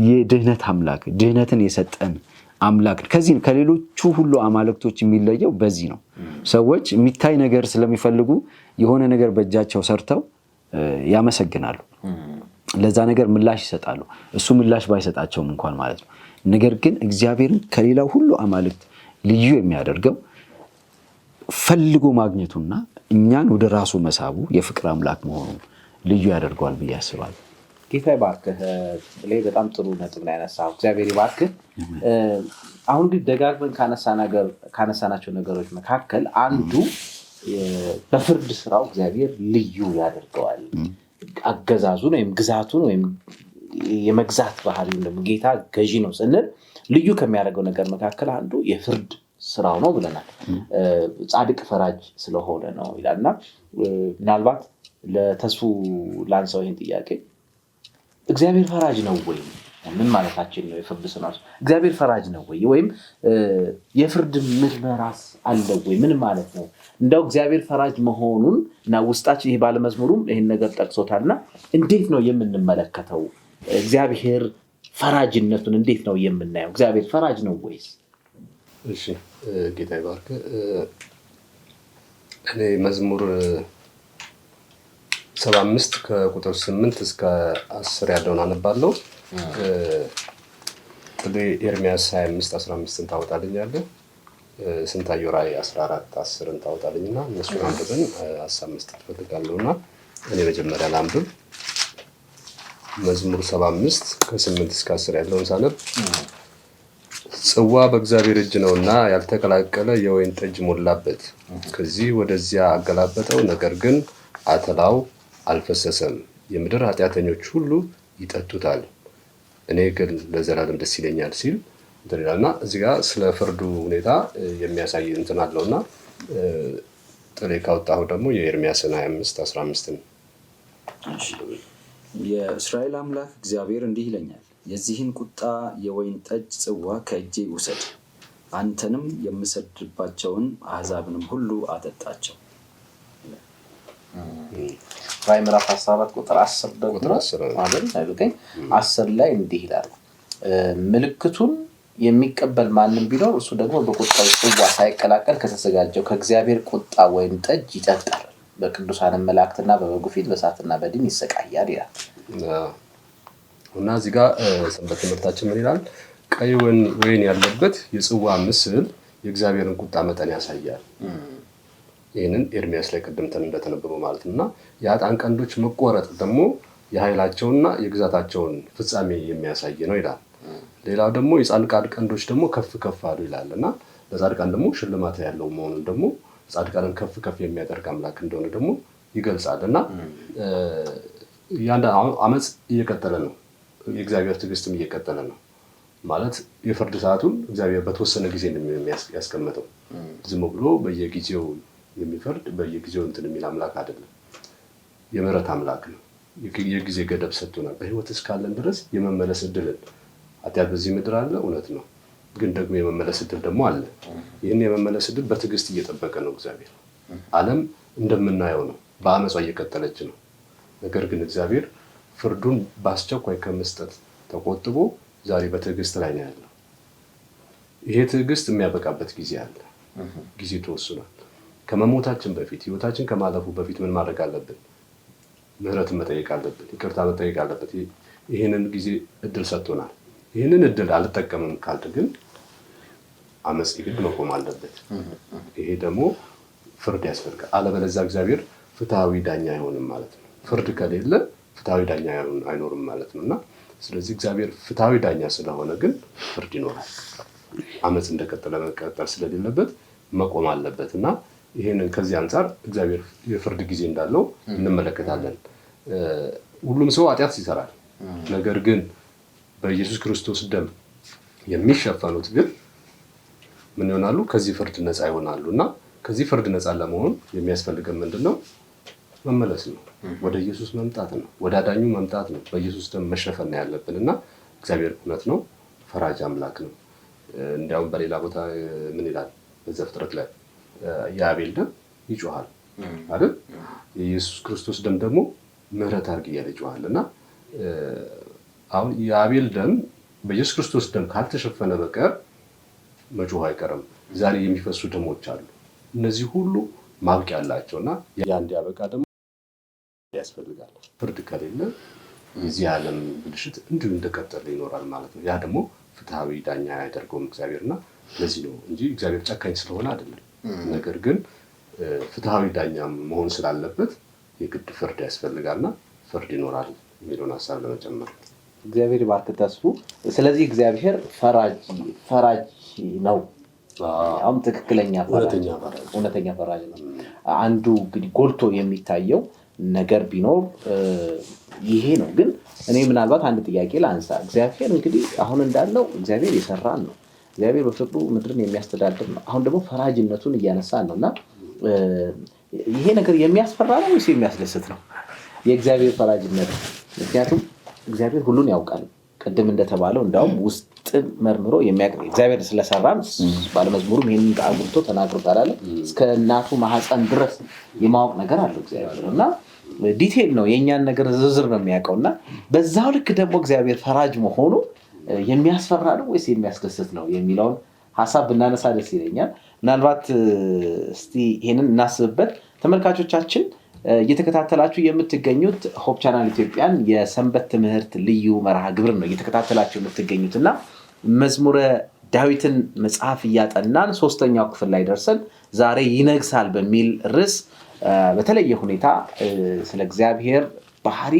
የድህነት አምላክ ድህነትን የሰጠን አምላክ። ከዚህ ከሌሎቹ ሁሉ አማልክቶች የሚለየው በዚህ ነው። ሰዎች የሚታይ ነገር ስለሚፈልጉ የሆነ ነገር በእጃቸው ሰርተው ያመሰግናሉ፣ ለዛ ነገር ምላሽ ይሰጣሉ። እሱ ምላሽ ባይሰጣቸውም እንኳን ማለት ነው። ነገር ግን እግዚአብሔርን ከሌላው ሁሉ አማልክት ልዩ የሚያደርገው ፈልጎ ማግኘቱና እኛን ወደ ራሱ መሳቡ የፍቅር አምላክ መሆኑ ልዩ ያደርገዋል ብዬ አስባለሁ። ጌታ ይባርክህ። በጣም ጥሩ ነጥብ ላይ ያነሳው እግዚአብሔር ይባርክህ። አሁን ግን ደጋግመን ካነሳናቸው ነገሮች መካከል አንዱ በፍርድ ስራው እግዚአብሔር ልዩ ያደርገዋል። አገዛዙን ወይም ግዛቱን ወይም የመግዛት ባህሪውን ደግሞ ጌታ ገዢ ነው ስንል ልዩ ከሚያደርገው ነገር መካከል አንዱ የፍርድ ስራው ነው ብለናል። ጻድቅ ፈራጅ ስለሆነ ነው ይላልና ምናልባት ለተስፉ ላንሳው ይህን ጥያቄ እግዚአብሔር ፈራጅ ነው ወይ ምን ማለታችን ነው? የፍርድ ስነ እግዚአብሔር ፈራጅ ነው ወይ? ወይም የፍርድ ምርመራስ አለው ወይ? ምን ማለት ነው? እንደው እግዚአብሔር ፈራጅ መሆኑን እና ውስጣችን ይሄ ባለመዝሙሩም ይሄን ነገር ጠቅሶታልና እንዴት ነው የምንመለከተው? እግዚአብሔር ፈራጅነቱን እንዴት ነው የምናየው? እግዚአብሔር ፈራጅ ነው ወይስ? እሺ ጌታ ይባርክ። እኔ መዝሙር 75 ከቁጥር 8 እስከ 10 ያለውን አነባለሁ። ኤርሚያስ 25:15 ታወጣልኛለህ። ስንታየው ራዕይ 14:10 ታወጣልኝና እነሱን አንብበን ሀሳብ መስጠት እፈልጋለሁና እኔ መጀመሪያ ላንብብ። መዝሙር 75 ከ8 እስከ 10 ያለውን ሳነብ ጽዋ በእግዚአብሔር እጅ ነውና ያልተቀላቀለ የወይን ጠጅ ሞላበት፣ ከዚህ ወደዚያ አገላበጠው፣ ነገር ግን አተላው አልፈሰሰም። የምድር ኃጢአተኞች ሁሉ ይጠጡታል፣ እኔ ግን ለዘላለም ደስ ይለኛል ሲል ይላልና እዚህ ጋር ስለ ፍርዱ ሁኔታ የሚያሳይ እንትን አለውና ጥሬ ካወጣሁ ደግሞ የኤርሚያስን 25:15 የእስራኤል አምላክ እግዚአብሔር እንዲህ ይለኛል፣ የዚህን ቁጣ የወይን ጠጅ ጽዋ ከእጄ ውሰድ፣ አንተንም የምሰድባቸውን አሕዛብንም ሁሉ አጠጣቸው። ራዕይ ምዕራፍ 14 ቁጥር 10 ደግሞ አይደል? 10 ላይ እንዲህ ይላል፣ ምልክቱን የሚቀበል ማንም ቢኖር እሱ ደግሞ በቁጣው ጽዋ ሳይቀላቀል ከተዘጋጀው ከእግዚአብሔር ቁጣ ወይን ጠጅ ይጠጣል፣ በቅዱሳን መላእክትና በበጉ ፊት በእሳትና በዲን ይሰቃያል ይላል። እና እዚህ ጋር ሰንበት ትምህርታችን ምን ይላል? ቀይ ወይን ያለበት የጽዋ ምስል የእግዚአብሔርን ቁጣ መጠን ያሳያል። ይህንን ኤርሚያስ ላይ ቅድምተን እንደተነበበው ማለት ነው። እና የኃጥአን ቀንዶች መቆረጥ ደግሞ የኃይላቸውንና የግዛታቸውን ፍጻሜ የሚያሳይ ነው ይላል። ሌላው ደግሞ የጻድቃን ቀንዶች ደግሞ ከፍ ከፍ አሉ ይላል እና ለጻድቃን ደግሞ ሽልማት ያለው መሆኑን ደግሞ ጻድቃንን ከፍ ከፍ የሚያደርግ አምላክ እንደሆነ ደግሞ ይገልጻል። እና አመፅ እየቀጠለ ነው፣ የእግዚአብሔር ትዕግስትም እየቀጠለ ነው። ማለት የፍርድ ሰዓቱን እግዚአብሔር በተወሰነ ጊዜ ያስቀመጠው ዝም ብሎ በየጊዜው የሚፈርድ በየጊዜው እንትን የሚል አምላክ አይደለም። የምህረት አምላክ ነው። የጊዜ ገደብ ሰጥቶናል። በህይወት እስካለን ድረስ የመመለስ እድልን ኃጢአት በዚህ ምድር አለ፣ እውነት ነው። ግን ደግሞ የመመለስ እድል ደግሞ አለ። ይህን የመመለስ እድል በትዕግስት እየጠበቀ ነው እግዚአብሔር። ዓለም እንደምናየው ነው፣ በአመፃ እየቀጠለች ነው። ነገር ግን እግዚአብሔር ፍርዱን በአስቸኳይ ከመስጠት ተቆጥቦ ዛሬ በትዕግስት ላይ ነው ያለው። ይሄ ትዕግስት የሚያበቃበት ጊዜ አለ። ጊዜ ተወስኗል። ከመሞታችን በፊት ህይወታችን ከማለፉ በፊት ምን ማድረግ አለብን? ምህረትን መጠየቅ አለብን። ይቅርታ መጠየቅ አለበት። ይህንን ጊዜ እድል ሰጥቶናል። ይህንን እድል አልጠቀምም ካልት ግን አመፅ ግድ መቆም አለበት። ይሄ ደግሞ ፍርድ ያስፈልጋል። አለበለዚያ እግዚአብሔር ፍትሐዊ ዳኛ አይሆንም ማለት ነው። ፍርድ ከሌለ ፍትሐዊ ዳኛ አይኖርም ማለት ነው እና ስለዚህ እግዚአብሔር ፍትሐዊ ዳኛ ስለሆነ ግን ፍርድ ይኖራል። አመፅ እንደቀጠለ መቀጠል ስለሌለበት መቆም አለበት እና ይህንን ከዚህ አንጻር እግዚአብሔር የፍርድ ጊዜ እንዳለው እንመለከታለን። ሁሉም ሰው ኃጢአት ይሰራል። ነገር ግን በኢየሱስ ክርስቶስ ደም የሚሸፈኑት ግን ምን ይሆናሉ? ከዚህ ፍርድ ነፃ ይሆናሉ። እና ከዚህ ፍርድ ነፃ ለመሆን የሚያስፈልገን ምንድን ነው? መመለስ ነው። ወደ ኢየሱስ መምጣት ነው። ወደ አዳኙ መምጣት ነው። በኢየሱስ ደም መሸፈን ነው ያለብን እና እግዚአብሔር እውነት ነው፣ ፈራጅ አምላክ ነው። እንዲያውም በሌላ ቦታ ምን ይላል? በዘፍጥረት ላይ የአቤል ደም ይጮሃል አይደል? የኢየሱስ ክርስቶስ ደም ደግሞ ምህረት አድርግ እያለ ይጮሃል እና አሁን የአቤል ደም በኢየሱስ ክርስቶስ ደም ካልተሸፈነ በቀር መጮህ አይቀርም። ዛሬ የሚፈሱ ደሞች አሉ። እነዚህ ሁሉ ማብቂያ አላቸው እና ያ እንዲያበቃ ደግሞ ያስፈልጋል። ፍርድ ከሌለ የዚህ ዓለም ብልሽት እንዲሁ እንደቀጠለ ይኖራል ማለት ነው። ያ ደግሞ ፍትሐዊ ዳኛ ያደርገውም እግዚአብሔርና ለዚህ ነው እንጂ እግዚአብሔር ጨካኝ ስለሆነ አይደለም። ነገር ግን ፍትሐዊ ዳኛ መሆን ስላለበት የግድ ፍርድ ያስፈልጋልና ፍርድ ይኖራል የሚለውን ሀሳብ ለመጨመር እግዚአብሔር ይባርክ ተስፉ። ስለዚህ እግዚአብሔር ፈራጅ ነው። አሁን ትክክለኛ እውነተኛ ፈራጅ ነው። አንዱ እንግዲህ ጎልቶ የሚታየው ነገር ቢኖር ይሄ ነው። ግን እኔ ምናልባት አንድ ጥያቄ ላንሳ። እግዚአብሔር እንግዲህ አሁን እንዳለው እግዚአብሔር የሰራን ነው። እግዚአብሔር በፍቅሩ ምድርን የሚያስተዳድር ነው። አሁን ደግሞ ፈራጅነቱን እያነሳን ነው እና ይሄ ነገር የሚያስፈራ ነው ወይስ የሚያስደስት ነው? የእግዚአብሔር ፈራጅነት። ምክንያቱም እግዚአብሔር ሁሉን ያውቃል። ቅድም እንደተባለው እንዳውም ውስጥ መርምሮ የሚያውቅ እግዚአብሔር ስለሰራን ባለመዝሙሩም ይሄንን አጉልቶ ተናግሮታል አለ። እስከ እናቱ ማህፀን ድረስ የማወቅ ነገር አለው እግዚአብሔር እና ዲቴል ነው የኛን ነገር ዝርዝር ነው የሚያውቀውና በዛው ልክ ደግሞ እግዚአብሔር ፈራጅ መሆኑ የሚያስፈራ ነው ወይስ የሚያስደስት ነው የሚለውን ሐሳብ ብናነሳ ደስ ይለኛል። ምናልባት እስቲ ይሄንን እናስብበት። ተመልካቾቻችን እየተከታተላችሁ የምትገኙት ሆፕ ቻናል ኢትዮጵያን የሰንበት ትምህርት ልዩ መርሃ ግብር ነው እየተከታተላችሁ የምትገኙትና መዝሙረ ዳዊትን መጽሐፍ እያጠናን 3ኛው ክፍል ላይ ደርሰን ዛሬ ይነግሳል በሚል ርዕስ በተለየ ሁኔታ ስለ እግዚአብሔር ባህሪ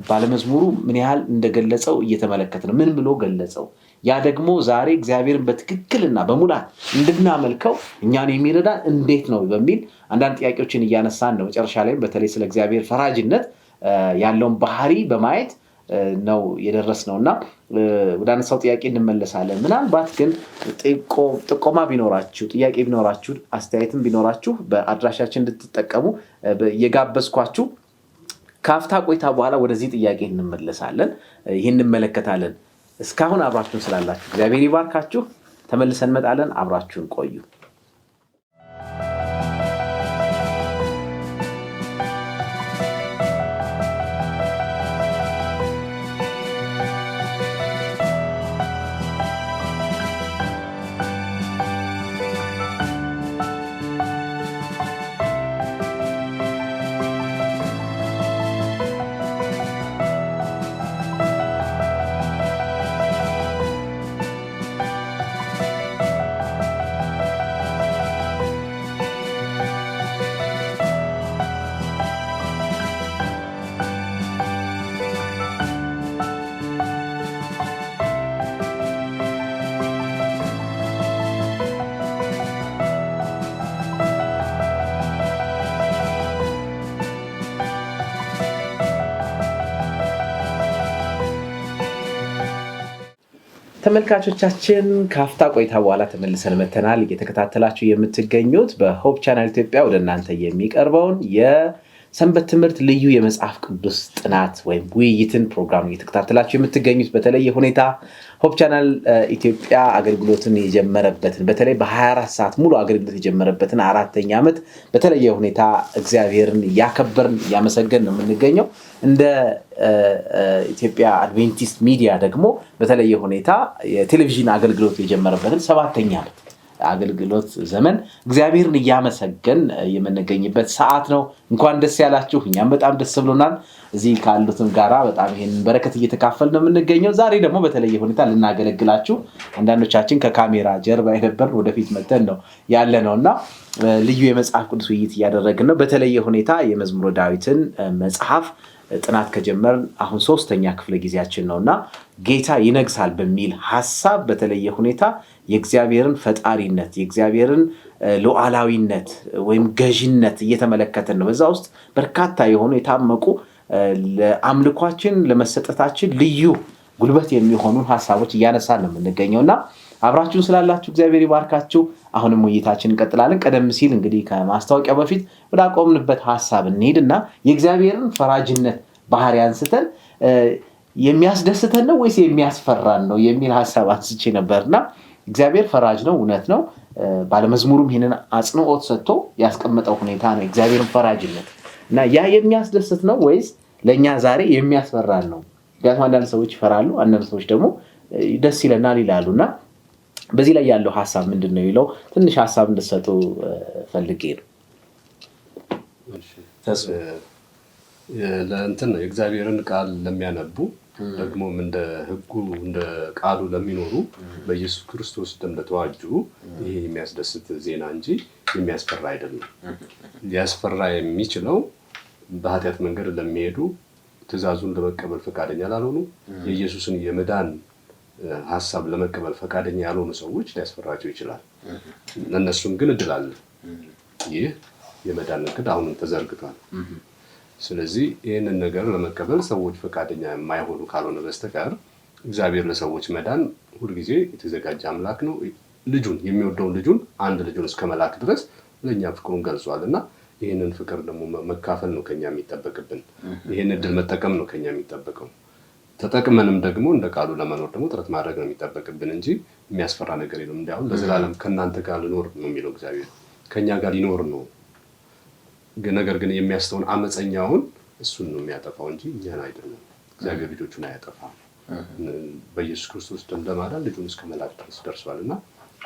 ባለመዝሙሩ ምን ያህል እንደገለጸው እየተመለከትን ነው። ምን ብሎ ገለጸው? ያ ደግሞ ዛሬ እግዚአብሔርን በትክክልና በሙላት እንድናመልከው እኛን የሚረዳን እንዴት ነው በሚል አንዳንድ ጥያቄዎችን እያነሳን ነው። መጨረሻ ላይ በተለይ ስለ እግዚአብሔር ፈራጅነት ያለውን ባህሪ በማየት ነው የደረስነውና ወደ አነሳው ጥያቄ እንመለሳለን። ምናልባት ግን ጥቆማ ቢኖራችሁ፣ ጥያቄ ቢኖራችሁ፣ አስተያየትም ቢኖራችሁ በአድራሻችን እንድትጠቀሙ የጋበዝኳችሁ። ካፍታ ቆይታ በኋላ ወደዚህ ጥያቄ እንመለሳለን፣ ይህን እንመለከታለን። እስካሁን አብራችሁን ስላላችሁ እግዚአብሔር ይባርካችሁ። ተመልሰን እንመጣለን። አብራችሁን ቆዩ። ተመልካቾቻችን ካፍታ ቆይታ በኋላ ተመልሰን መተናል። እየተከታተላችሁ የምትገኙት በሆፕ ቻናል ኢትዮጵያ ወደ እናንተ የሚቀርበውን የሰንበት ትምህርት ልዩ የመጽሐፍ ቅዱስ ጥናት ወይም ውይይትን ፕሮግራም እየተከታተላችሁ የምትገኙት በተለየ ሁኔታ ሆፕ ቻናል ኢትዮጵያ አገልግሎትን የጀመረበትን በተለይ በ24 ሰዓት ሙሉ አገልግሎት የጀመረበትን 4ኛ ዓመት በተለየ ሁኔታ እግዚአብሔርን ያከበርን ያመሰገን ነው የምንገኘው። እንደ ኢትዮጵያ አድቬንቲስት ሚዲያ ደግሞ በተለየ ሁኔታ የቴሌቪዥን አገልግሎት የጀመረበትን 7ኛ ዓመት አገልግሎት ዘመን እግዚአብሔርን እያመሰገን የምንገኝበት ሰዓት ነው። እንኳን ደስ ያላችሁ። እኛም በጣም ደስ ብሎናል። እዚህ ካሉትም ጋራ በጣም ይሄንን በረከት እየተካፈል ነው የምንገኘው። ዛሬ ደግሞ በተለየ ሁኔታ ልናገለግላችሁ አንዳንዶቻችን ከካሜራ ጀርባ የነበርን ወደፊት መተን ነው ያለ ነውና ልዩ የመጽሐፍ ቅዱስ ውይይት እያደረግን ነው። በተለየ ሁኔታ የመዝሙረ ዳዊትን መጽሐፍ ጥናት ከጀመርን አሁን 3ኛ ክፍለ ጊዜያችን ነውና ጌታ ይነግሳል በሚል ሐሳብ በተለየ ሁኔታ የእግዚአብሔርን ፈጣሪነት የእግዚአብሔርን ሉዓላዊነት ወይም ገዥነት እየተመለከትን ነው። በዛ ውስጥ በርካታ የሆኑ የታመቁ ለአምልኳችን ለመሰጠታችን ልዩ ጉልበት የሚሆኑ ሐሳቦች እያነሳን ነው የምንገኘውና አብራችሁን ስላላችሁ እግዚአብሔር ይባርካችሁ። አሁንም ውይይታችን እንቀጥላለን። ቀደም ሲል እንግዲህ ከማስታወቂያው በፊት ወደ አቆምንበት ሐሳብ እንሄድና የእግዚአብሔርን ፈራጅነት ባህሪ አንስተን የሚያስደስተን ነው ወይስ የሚያስፈራን ነው የሚል ሐሳብ አንስቼ ነበርና እግዚአብሔር ፈራጅ ነው፣ እውነት ነው። ባለመዝሙሩም ይሄንን አጽንኦት ሰጥቶ ያስቀመጠው ሁኔታ ነው እግዚአብሔርን ፈራጅነት እና ያ የሚያስደስት ነው ወይስ ለኛ ዛሬ የሚያስፈራን ነው? ምክንያቱም አንዳንድ ሰዎች ይፈራሉ፣ አንዳንድ ሰዎች ደግሞ ደስ ይለናል ይላሉና በዚህ ላይ ያለው ሐሳብ ምንድነው ይለው ትንሽ ሐሳብ እንድትሰጡ ፈልጌ ነው። ለእንትን ነው የእግዚአብሔርን ቃል ለሚያነቡ ደግሞም እንደ ሕጉ እንደ ቃሉ ለሚኖሩ በኢየሱስ ክርስቶስ ደም ለተዋጁ ይሄ የሚያስደስት ዜና እንጂ የሚያስፈራ አይደለም። ሊያስፈራ የሚችለው በኃጢአት መንገድ ለሚሄዱ ትእዛዙን ለመቀበል ፈቃደኛ ላልሆኑ የኢየሱስን የመዳን ሐሳብ ለመቀበል ፈቃደኛ ያልሆኑ ሰዎች ሊያስፈራቸው ይችላል። ለነሱም ግን እድል አለ። ይህ የመዳን እቅድ አሁንም ተዘርግቷል። ስለዚህ ይህንን ነገር ለመቀበል ሰዎች ፈቃደኛ የማይሆኑ ካልሆነ በስተቀር እግዚአብሔር ለሰዎች መዳን ሁልጊዜ የተዘጋጀ አምላክ ነው። ልጁን የሚወደውን ልጁን አንድ ልጁን እስከ መላክ ድረስ ለእኛ ፍቅሩን ገልጿልና ይህንን ፍቅር ደግሞ መካፈል ነው ከኛ የሚጠበቅብን። ይህን እድል መጠቀም ነው ከኛ የሚጠበቀው። ተጠቅመንም ደግሞ እንደ ቃሉ ለመኖር ደግሞ ጥረት ማድረግ ነው የሚጠበቅብን እንጂ የሚያስፈራ ነገር የለም። እንዲያውም ለዘላለም ከእናንተ ጋር ልኖር ነው የሚለው እግዚአብሔር፣ ከእኛ ጋር ሊኖር ነው። ነገር ግን የሚያስተውን አመፀኛውን እሱን ነው የሚያጠፋው እንጂ እኛን አይደለም። እግዚአብሔር ልጆቹን አያጠፋም። በኢየሱስ ክርስቶስ ደም ለማዳን ልጁን እስከ መላክ ድረስ ደርሷል እና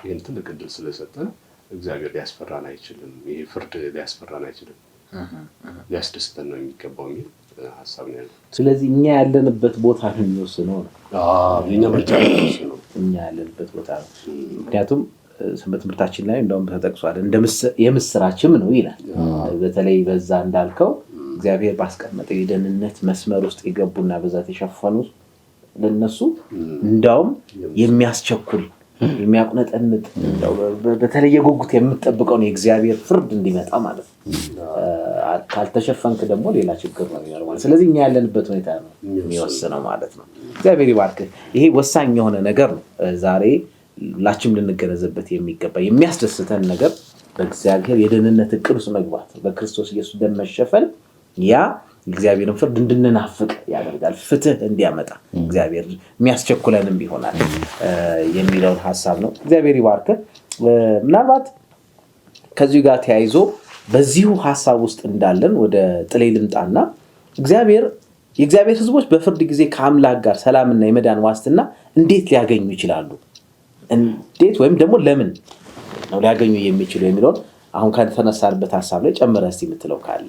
ይህን ትልቅ ዕድል ስለሰጠን እግዚአብሔር ሊያስፈራን አይችልም። ይሄ ፍርድ ሊያስፈራን አይችልም። ሊያስደስተን ነው የሚገባው የሚል ሀሳብ ነው ያለው። ስለዚህ እኛ ያለንበት ቦታ ነው የሚወስነው ነው። የኛ ምርጫ ነው እኛ ያለንበት ቦታ ነው። ምክንያቱም በትምህርታችን ላይ እንደውም ተጠቅሷል የምስራችም ነው ይላል። በተለይ በዛ እንዳልከው እግዚአብሔር ባስቀመጠው የደህንነት መስመር ውስጥ የገቡና በዛ ተሸፈኑ ለነሱ እንዳውም የሚያስቸኩል የሚያቁነጠንጥ በተለየ ጉጉት የምትጠብቀው የእግዚአብሔር ፍርድ እንዲመጣ ማለት ነው። ካልተሸፈንክ ደግሞ ሌላ ችግር ነው የሚኖረው። ስለዚህ እኛ ያለንበት ሁኔታ ነው የሚወስነው ማለት ነው። እግዚአብሔር ይባርክ። ይሄ ወሳኝ የሆነ ነገር ነው። ዛሬ ሁላችንም ልንገነዘብበት የሚገባ የሚያስደስተን ነገር በእግዚአብሔር የደህንነት እቅድ ውስጥ መግባት፣ በክርስቶስ ኢየሱስ ደም መሸፈን ያ እግዚአብሔርን ፍርድ እንድንናፍቅ ያደርጋል። ፍትህ እንዲያመጣ እግዚአብሔር የሚያስቸኩለንም ይሆናል የሚለውን ሀሳብ ነው። እግዚአብሔር ይባርክ። ምናልባት ከዚሁ ጋር ተያይዞ በዚሁ ሀሳብ ውስጥ እንዳለን ወደ ጥሌ ልምጣና የእግዚአብሔር ሕዝቦች በፍርድ ጊዜ ከአምላክ ጋር ሰላምና የመዳን ዋስትና እንዴት ሊያገኙ ይችላሉ? እንዴት ወይም ደግሞ ለምን ነው ሊያገኙ የሚችሉ የሚለውን አሁን ከተነሳንበት ሀሳብ ላይ ጨምረህ እስቲ የምትለው ካለ።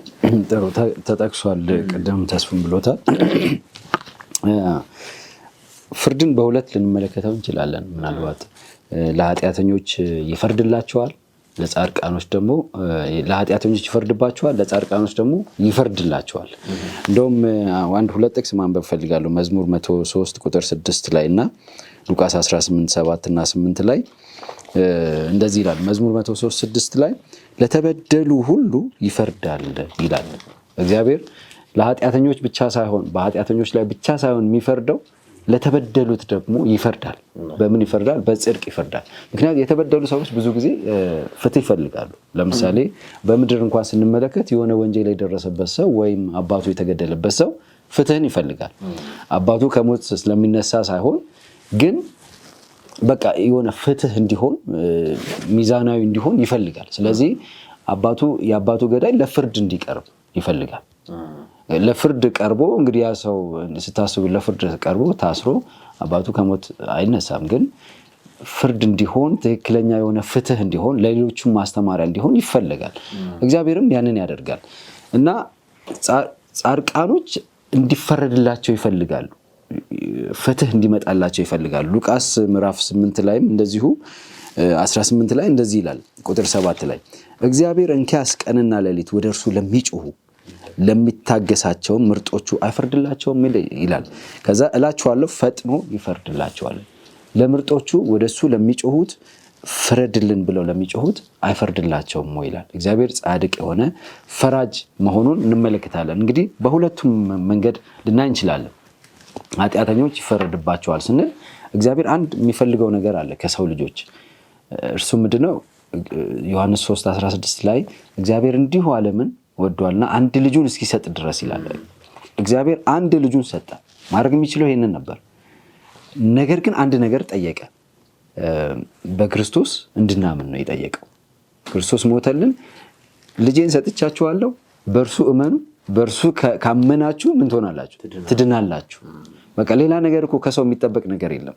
ጥሩ ተጠቅሷል። ቅድም ተስፉን ብሎታል። ፍርድን በሁለት ልንመለከተው እንችላለን። ምናልባት ለኃጢአተኞች ይፈርድላቸዋል፣ ለጻድቃኖች ደግሞ ለኃጢአተኞች ይፈርድባቸዋል፣ ለጻድቃኖች ደግሞ ይፈርድላቸዋል። እንደውም ሁለት ጥቅስ ማንበብ ፈልጋለሁ። መዝሙር 103 ቁጥር 6 ላይ እና ሉቃስ 18 7 እና 8 ላይ እንደዚህ ይላል። መዝሙር 103:6 ላይ ለተበደሉ ሁሉ ይፈርዳል ይላል። እግዚአብሔር ለኃጢአተኞች ብቻ ሳይሆን በኃጢአተኞች ላይ ብቻ ሳይሆን የሚፈርደው ለተበደሉት ደግሞ ይፈርዳል። በምን ይፈርዳል? በጽድቅ ይፈርዳል። ምክንያቱም የተበደሉ ሰዎች ብዙ ጊዜ ፍትህ ይፈልጋሉ። ለምሳሌ በምድር እንኳን ስንመለከት የሆነ ወንጀል የደረሰበት ሰው ወይም አባቱ የተገደለበት ሰው ፍትህን ይፈልጋል። አባቱ ከሞት ስለሚነሳ ሳይሆን ግን በቃ የሆነ ፍትህ እንዲሆን ሚዛናዊ እንዲሆን ይፈልጋል። ስለዚህ የአባቱ ገዳይ ለፍርድ እንዲቀርብ ይፈልጋል። ለፍርድ ቀርቦ እንግዲህ ያ ሰው ስታስቡ ለፍርድ ቀርቦ ታስሮ አባቱ ከሞት አይነሳም፣ ግን ፍርድ እንዲሆን ትክክለኛ የሆነ ፍትህ እንዲሆን ለሌሎቹም ማስተማሪያ እንዲሆን ይፈልጋል። እግዚአብሔርም ያንን ያደርጋል እና ጻድቃኖች እንዲፈረድላቸው ይፈልጋሉ፣ ፍትህ እንዲመጣላቸው ይፈልጋሉ። ሉቃስ ምዕራፍ 8 ላይም እንደዚሁ 18 ላይ እንደዚህ ይላል። ቁጥር 7 ላይ እግዚአብሔር እንኪያስ ቀንና ሌሊት ወደ እርሱ ለሚጮሁ ለሚታገሳቸው ምርጦቹ አይፈርድላቸውም ይላል። ከዛ እላችኋለሁ ፈጥኖ ይፈርድላቸዋል። ለምርጦቹ ወደሱ ለሚጮሁት ፍረድልን ብለው ለሚጮሁት አይፈርድላቸውም ይላል። እግዚአብሔር ጻድቅ የሆነ ፈራጅ መሆኑን እንመለከታለን። እንግዲህ በሁለቱም መንገድ ልናይ እንችላለን። ኃጢአተኞች ይፈረድባቸዋል ስንል እግዚአብሔር አንድ የሚፈልገው ነገር አለ ከሰው ልጆች። እርሱ ምንድነው? ዮሐንስ 3:16 ላይ እግዚአብሔር እንዲሁ ዓለምን ወዷልና አንድ ልጁን እስኪሰጥ ድረስ ይላል። እግዚአብሔር አንድ ልጁን ሰጠ። ማድረግ የሚችለው ይሄንን ነበር። ነገር ግን አንድ ነገር ጠየቀ። በክርስቶስ እንድናምን ነው የጠየቀው። ክርስቶስ ሞተልን፣ ልጄን ሰጥቻችኋለሁ፣ በእርሱ እመኑ፣ በእርሱ ካመናችሁ ምን ትሆናላችሁ? ትድናላችሁ። በቃ ሌላ ነገር እኮ ከሰው የሚጠበቅ ነገር የለም።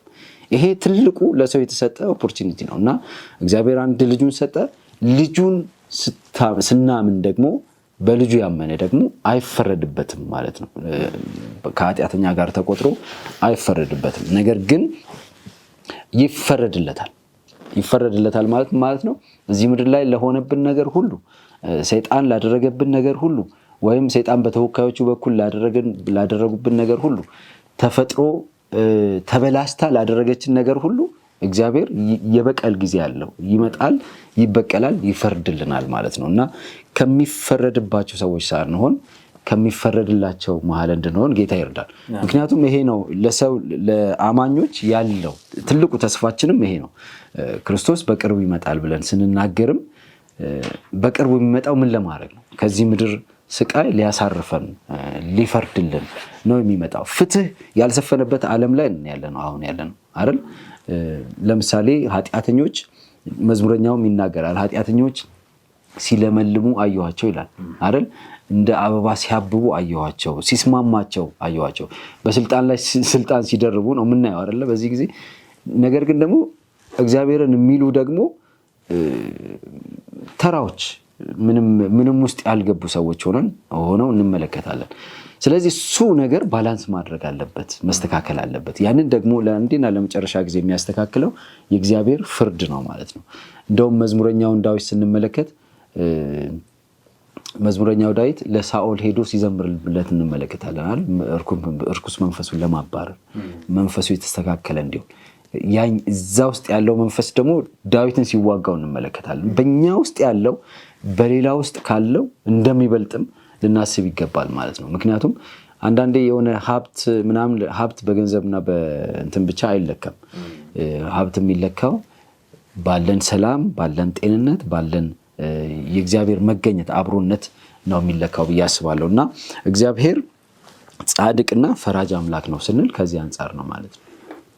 ይሄ ትልቁ ለሰው የተሰጠ ኦፖርቹኒቲ ነው እና እግዚአብሔር አንድ ልጁን ሰጠ። ልጁን ስናምን ደግሞ በልጁ ያመነ ደግሞ አይፈረድበትም ማለት ነው። ከኃጢአተኛ ጋር ተቆጥሮ አይፈረድበትም። ነገር ግን ይፈረድለታል ማለት ነው። እዚህ ምድር ላይ ለሆነብን ነገር ሁሉ፣ ሰይጣን ላደረገብን ነገር ሁሉ፣ ወይም ሰይጣን በተወካዮቹ በኩል ላደረጉብን ነገር ሁሉ፣ ተፈጥሮ ተበላሽታ ላደረገችን ነገር ሁሉ እግዚአብሔር የበቀል ጊዜ አለው። ይመጣል፣ ይበቀላል፣ ይፈርድልናል ማለት ነው እና ከሚፈረድባቸው ሰዎች ሳንሆን ከሚፈረድላቸው መሀል እንድንሆን ጌታ ይርዳል። ምክንያቱም ይሄ ነው ለሰው ለአማኞች ያለው ትልቁ ተስፋችንም ይሄ ነው። ክርስቶስ በቅርቡ ይመጣል ብለን ስንናገርም በቅርቡ የሚመጣው ምን ለማድረግ ነው? ከዚህ ምድር ስቃይ ሊያሳርፈን ሊፈርድልን ነው የሚመጣው። ፍትህ ያልሰፈነበት ዓለም ላይ ያለነው አሁን ያለነው አይደል? ለምሳሌ ኃጢአተኞች መዝሙረኛውም ይናገራል። ኃጢአተኞች ሲለመልሙ አየኋቸው ይላል አይደል? እንደ አበባ ሲያብቡ አየኋቸው፣ ሲስማማቸው አየኋቸው። በስልጣን ላይ ስልጣን ሲደርቡ ነው የምናየው አይደለ? በዚህ ጊዜ ነገር ግን ደግሞ እግዚአብሔርን የሚሉ ደግሞ ተራዎች ምንም ውስጥ ያልገቡ ሰዎች ሆነው እንመለከታለን። ስለዚህ እሱ ነገር ባላንስ ማድረግ አለበት፣ መስተካከል አለበት። ያንን ደግሞ ለአንዴና ለመጨረሻ ጊዜ የሚያስተካክለው የእግዚአብሔር ፍርድ ነው ማለት ነው። እንደውም መዝሙረኛውን ዳዊት ስንመለከት መዝሙረኛው ዳዊት ለሳኦል ሄዶ ሲዘምርለት እንመለከታለን አይደል? እርኩስ መንፈሱን ለማባረር መንፈሱ የተስተካከለ እንዲሆን እዛ ውስጥ ያለው መንፈስ ደግሞ ዳዊትን ሲዋጋው እንመለከታለን። በእኛ ውስጥ ያለው በሌላ ውስጥ ካለው እንደሚበልጥም ልናስብ ይገባል ማለት ነው። ምክንያቱም አንዳንዴ የሆነ ሀብት በገንዘብና በእንትን ብቻ አይለካም። ሀብት የሚለካው ባለን ሰላም፣ ባለን ጤንነት፣ ባለን የእግዚአብሔር መገኘት አብሮነት ነው የሚለካው ብዬ አስባለሁ። እና እግዚአብሔር ጻድቅና ፈራጅ አምላክ ነው ስንል ከዚህ አንጻር ነው ማለት ነው።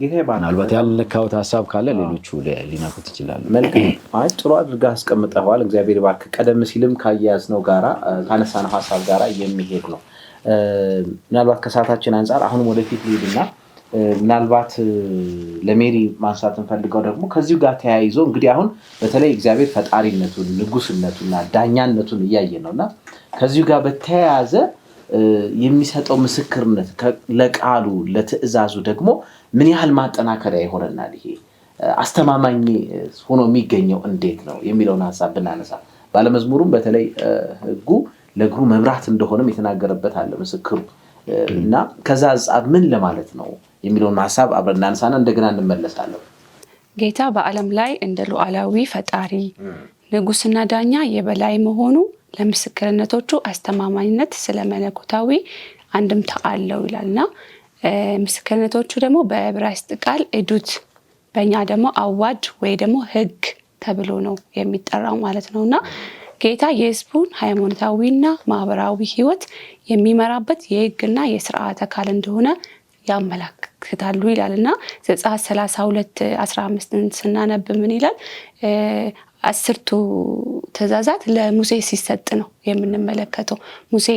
ምናልባት ያልነካሁት ሀሳብ ካለ ሌሎቹ ሊነኩት ይችላሉ። መልካም። አይ ጥሩ አድርገህ አስቀምጠዋል። እግዚአብሔር እባክህ። ቀደም ሲልም ካያያዝነው ጋራ ካነሳነው ሀሳብ ጋራ የሚሄድ ነው። ምናልባት ከሰዓታችን አንጻር አሁንም ወደፊት ልሂድና ምናልባት ለሜሪ ማንሳት እንፈልገው ደግሞ ከዚሁ ጋር ተያይዞ እንግዲህ አሁን በተለይ እግዚአብሔር ፈጣሪነቱን ንጉስነቱንና ዳኛነቱን እያየን ነውና ከዚሁ ጋር በተያያዘ የሚሰጠው ምስክርነት ለቃሉ ለትእዛዙ ደግሞ ምን ያህል ማጠናከሪያ ይሆነናል? ይሄ አስተማማኝ ሆኖ የሚገኘው እንዴት ነው የሚለውን ሀሳብ ብናነሳ ባለመዝሙሩም በተለይ ሕጉ ለእግሩ መብራት እንደሆነም የተናገረበት አለ ምስክሩ እና ከዛ አንጻር ምን ለማለት ነው የሚለውን ሀሳብ አብረን እናነሳና እንደገና እንመለሳለን። ጌታ በዓለም ላይ እንደ ሉዓላዊ ፈጣሪ ንጉስና ዳኛ የበላይ መሆኑ ለምስክርነቶቹ አስተማማኝነት ስለ መለኮታዊ አንድምታ አለው ይላልና ምስክርነቶቹ ደግሞ በዕብራይስጥ ቃል ኤዱት በእኛ ደግሞ አዋጅ ወይ ደግሞ ሕግ ተብሎ ነው የሚጠራው ማለት ነውና ጌታ የሕዝቡን ሃይማኖታዊና ማህበራዊ ህይወት የሚመራበት የሕግና የስርዓት አካል እንደሆነ ያመለክታሉ ይላልና ዘጸአት 32:15 ስናነብ ምን ይላል? 10ቱ ትእዛዛት ለሙሴ ሲሰጥ ነው የምንመለከተው። ሙሴ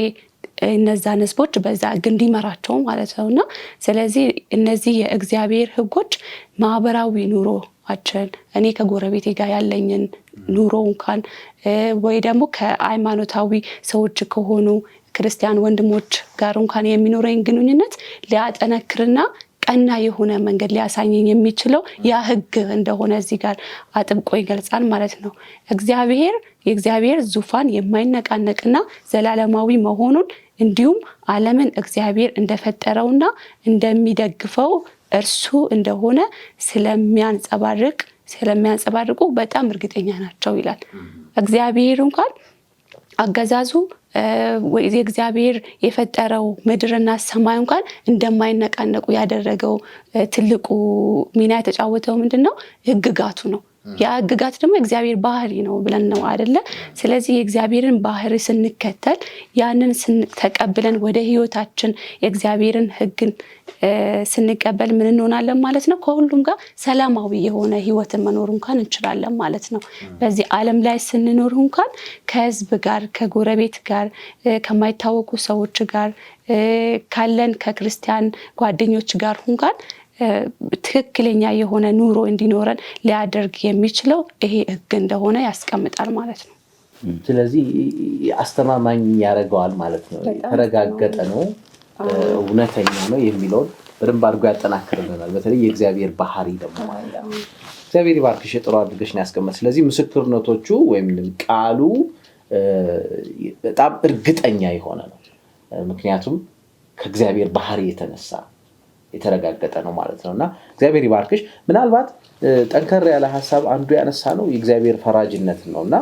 እነዛን ህዝቦች በዛ እንዲመራቸው ማለት ነውና ስለዚህ እነዚህ የእግዚአብሔር ህጎች ማህበራዊ ኑሮአችን እኔ ከጎረቤቴ ጋር ያለኝን ኑሮ እንኳን ወይ ደግሞ ከሃይማኖታዊ ሰዎች ከሆኑ ክርስቲያን ወንድሞች ጋር እንኳን የሚኖረኝ ግንኙነት ሊያጠነክርና ቀና የሆነ መንገድ ሊያሳየኝ የሚችለው ያ ህግ እንደሆነ እዚህ ጋር አጥብቆ ይገልጻል ማለት ነው። የእግዚአብሔር ዙፋን የማይነቃነቅና ዘላለማዊ መሆኑን እንዲሁም ዓለምን እግዚአብሔር እንደፈጠረውና እንደሚደግፈው እርሱ እንደሆነ ስለሚያንጸባርቁ በጣም እርግጠኛ ናቸው ይላል። እግዚአብሔር እንኳን አገዛዙ የእግዚአብሔር የፈጠረው ምድርና ሰማይ እንኳን እንደማይነቃነቁ ያደረገው ትልቁ ሚና የተጫወተው ምንድነው? ህግጋቱ ነው። ያ ህግጋት ደግሞ የእግዚአብሔር ባህሪ ነው ብለን ነው አይደለ? ስለዚህ የእግዚአብሔርን ባህሪ ስንከተል ያንን ተቀብለን ወደ ህይወታችን የእግዚአብሔርን ህግን ስንቀበል ምን እንሆናለን ማለት ነው? ከሁሉም ጋር ሰላማዊ የሆነ ህይወትን መኖር እንኳን እንችላለን ማለት ነው። በዚህ ዓለም ላይ ስንኖር እንኳን ከህዝብ ጋር፣ ከጎረቤት ጋር፣ ከማይታወቁ ሰዎች ጋር ካለን ከክርስቲያን ጓደኞች ጋር እንኳን ትክክለኛ የሆነ ኑሮ እንዲኖረን ሊያደርግ የሚችለው ይሄ ህግ እንደሆነ ያስቀምጣል ማለት ነው። ስለዚህ አስተማማኝ ያደርገዋል ማለት ነው። የተረጋገጠ ነው፣ እውነተኛ ነው የሚለውን በደንብ አድርጎ ያጠናክርልናል። በተለይ የእግዚአብሔር ባህሪ ደግሞ ማለት ነው። እግዚአብሔር ይባርክሽ፣ ጥሩ አድርገሽ ነው ያስቀመጥ። ስለዚህ ምስክርነቶቹ ወይም ቃሉ በጣም እርግጠኛ የሆነ ነው። ምክንያቱም ከእግዚአብሔር ባህሪ የተነሳ የተረጋገጠ ነው ማለት ነውና እግዚአብሔር ይባርክሽ። ምናልባት ጠንከር ያለ ሐሳብ አንዱ ያነሳ ነው የእግዚአብሔር ፈራጅነት ነውና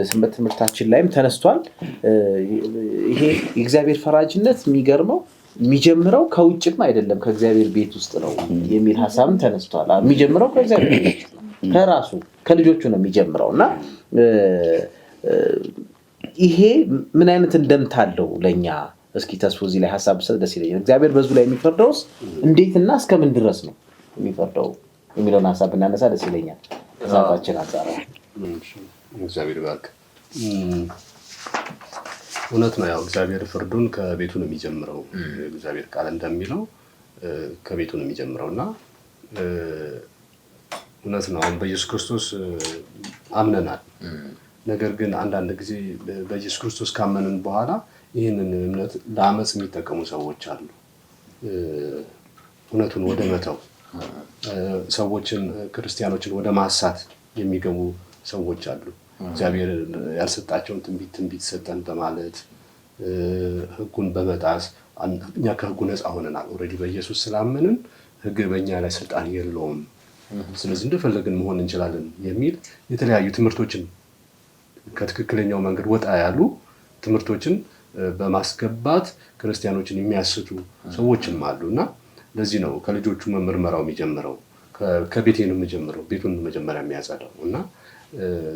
ሰንበት ትምህርታችን ላይም ተነስቷል። ይሄ የእግዚአብሔር ፈራጅነት የሚገርመው የሚጀምረው ከውጭም አይደለም ከእግዚአብሔር ቤት ውስጥ ነው የሚል ሐሳብም ተነስቷል። የሚጀምረው ከእግዚአብሔር ቤት ውስጥ ከራሱ ከልጆቹ ነው የሚጀምረውና ይሄ ምን አይነት እንደምታለው ለኛ እስኪ ተስፉ እዚህ ላይ ሐሳብ ሰጥ ደስ ይለኛል። እግዚአብሔር በዙ ላይ የሚፈርደውስ እንዴትና እስከምን ድረስ ነው የሚፈርደው የሚለውን ሐሳብ እናነሳ ደስ ይለኛል። ከዛባችን አንፃር እግዚአብሔር ባርክ። እውነት ነው። ያው እግዚአብሔር ፍርዱን ከቤቱ ነው የሚጀምረው። እግዚአብሔር ቃል እንደሚለው ከቤቱ ነው የሚጀምረውና እውነት ነው። አሁን በኢየሱስ ክርስቶስ አምነናል። ነገር ግን አንዳንድ ጊዜ በኢየሱስ ክርስቶስ ካመንን በኋላ ይህንን እምነት ለአመፅ የሚጠቀሙ ሰዎች አሉ። እውነቱን ወደ መተው ሰዎችን ክርስቲያኖችን ወደ ማሳት የሚገቡ ሰዎች አሉ። እግዚአብሔር ያልሰጣቸውን ትንቢት ሰጠን በማለት ሕጉን በመጣስ እኛ ከሕጉ ነፃ ሆነናል። ኦልሬዲ በኢየሱስ ስላመንን ሕግ በእኛ ላይ ስልጣን የለውም፣ ስለዚህ እንደፈለግን መሆን እንችላለን የሚል የተለያዩ ትምህርቶችን ከትክክለኛው መንገድ ወጣ ያሉ ትምህርቶችን በማስገባት ክርስቲያኖችን የሚያስቱ ሰዎችም አሉ እና ለዚህ ነው ከልጆቹ መመርመራው የሚጀምረው። ከቤቴ ነው የሚጀምረው፣ ቤቱን መጀመሪያ የሚያጸዳው እና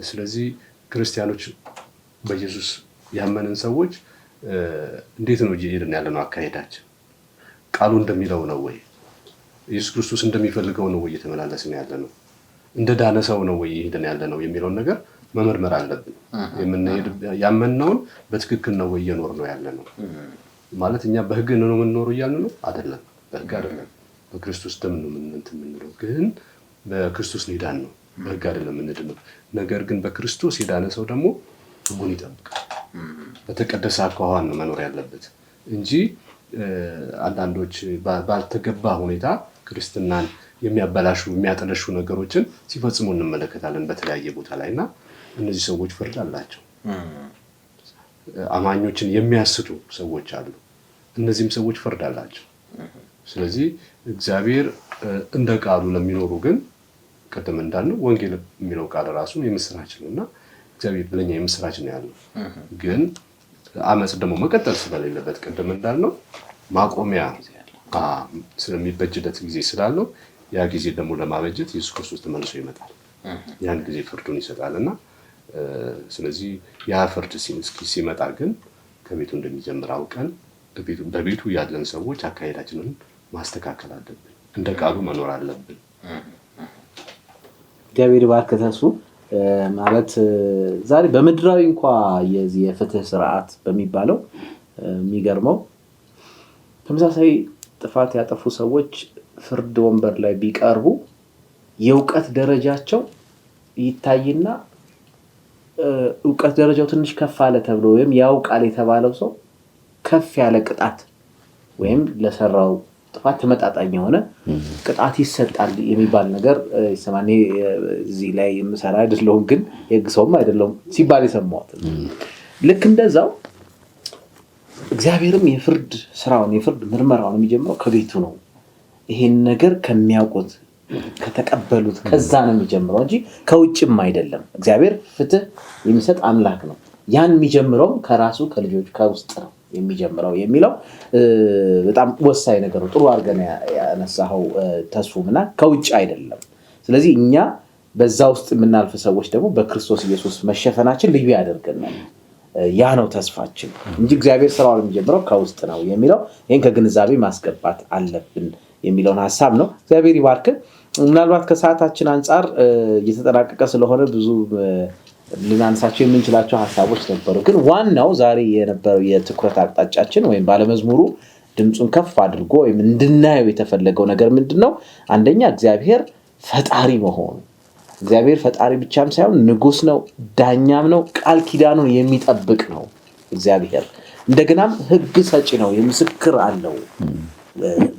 ስለዚህ ክርስቲያኖች በኢየሱስ ያመንን ሰዎች እንዴት ነው እየሄድን ያለነው? አካሄዳችን ቃሉ እንደሚለው ነው ወይ? ኢየሱስ ክርስቶስ እንደሚፈልገው ነው ወይ እየተመላለስን ያለነው? እንደ ዳነ ሰው ነው ወይ እየሄድን ያለነው የሚለውን ነገር መመርመር አለብን። ያመንነውን በትክክል ነው ወይ እየኖር ነው ያለነው? ማለት እኛ በሕግ ነው የምንኖረው እያልን ነው አይደለም። በሕግ አይደለም፣ በክርስቶስ ደም ነው የምንለው። ግን በክርስቶስ ነው የዳን ነው፣ በሕግ አይደለም የምንድነው። ነገር ግን በክርስቶስ የዳነ ሰው ደግሞ ሕጉን ይጠብቃል። በተቀደሰ አኳኋን ነው መኖር ያለበት እንጂ አንዳንዶች ባልተገባ ሁኔታ ክርስትናን የሚያበላሹ የሚያጠለሹ ነገሮችን ሲፈጽሙ እንመለከታለን በተለያየ ቦታ ላይ እና እነዚህ ሰዎች ፍርድ አላቸው። አማኞችን የሚያስቱ ሰዎች አሉ። እነዚህም ሰዎች ፍርድ አላቸው። ስለዚህ እግዚአብሔር እንደ ቃሉ ለሚኖሩ ግን ቅድም እንዳልነው ወንጌል የሚለው ቃል ራሱ የምስራች ነው እና እግዚአብሔር ለኛ የምስራች ነው ያለው። ግን አመጽ ደግሞ መቀጠል ስለሌለበት ቅድም እንዳልነው ማቆሚያ ስለሚበጅለት ጊዜ ስላለው ያ ጊዜ ደግሞ ለማበጀት ኢየሱስ ክርስቶስ ተመልሶ ይመጣል። ያን ጊዜ ፍርዱን ይሰጣልና ስለዚህ ያ ፍርድ ሲመጣ ግን ከቤቱ እንደሚጀምር አውቀን በቤቱ ያለን ሰዎች አካሄዳችንን ማስተካከል አለብን። እንደ ቃሉ መኖር አለብን። እግዚአብሔር ባርክ ተስፉ። ማለት ዛሬ በምድራዊ እንኳ የዚህ የፍትህ ስርዓት በሚባለው የሚገርመው ተመሳሳይ ጥፋት ያጠፉ ሰዎች ፍርድ ወንበር ላይ ቢቀርቡ የእውቀት ደረጃቸው ይታይና እውቀት ደረጃው ትንሽ ከፍ አለ ተብሎ ወይም ያውቃል የተባለው ሰው ከፍ ያለ ቅጣት ወይም ለሰራው ጥፋት ተመጣጣኝ የሆነ ቅጣት ይሰጣል የሚባል ነገር ይሰማል። እዚህ ላይ የምሰራ አይደለሁም ግን የሕግ ሰውም አይደለሁም ሲባል የሰማሁት ልክ እንደዛው እግዚአብሔርም የፍርድ ስራውን የፍርድ ምርመራውን የሚጀምረው ከቤቱ ነው። ይሄን ነገር ከሚያውቁት ከተቀበሉት ከዛ ነው የሚጀምረው እንጂ ከውጭም አይደለም። እግዚአብሔር ፍትህ የሚሰጥ አምላክ ነው። ያን የሚጀምረው ከራሱ ከልጆቹ ከውስጥ ነው የሚጀምረው የሚለው በጣም ወሳኝ ነገር ነው። ጥሩ አድርገን ያነሳኸው ተስፉምና ከውጭ አይደለም። ስለዚህ እኛ በዛ ውስጥ የምናልፍ ሰዎች ደግሞ በክርስቶስ ኢየሱስ መሸፈናችን ልዩ ያደርገናል። ያ ነው ተስፋችን እንጂ እግዚአብሔር ስራውን የሚጀምረው ከውስጥ ነው የሚለው ይሄን ከግንዛቤ ማስገባት አለብን የሚለውን ሐሳብ ነው። እግዚአብሔር ይባርክ። ምናልባት ከሰዓታችን አንፃር እየተጠናቀቀ ስለሆነ ብዙ ልናነሳቸው የምንችላቸው ሐሳቦች ነበሩ። ግን ዋናው ዛሬ የነበረው የትኩረት አቅጣጫችን ወይም ባለመዝሙሩ ድምፁን ከፍ አድርጎ ወይም እንድናየው የተፈለገው ነገር ምንድነው? አንደኛ እግዚአብሔር ፈጣሪ መሆኑ። እግዚአብሔር ፈጣሪ ብቻም ሳይሆን ንጉስ ነው፣ ዳኛም ነው፣ ቃል ኪዳኑን የሚጠብቅ ነው። እግዚአብሔር እንደገናም ሕግ ሰጪ ነው፣ የምስክር አለው፣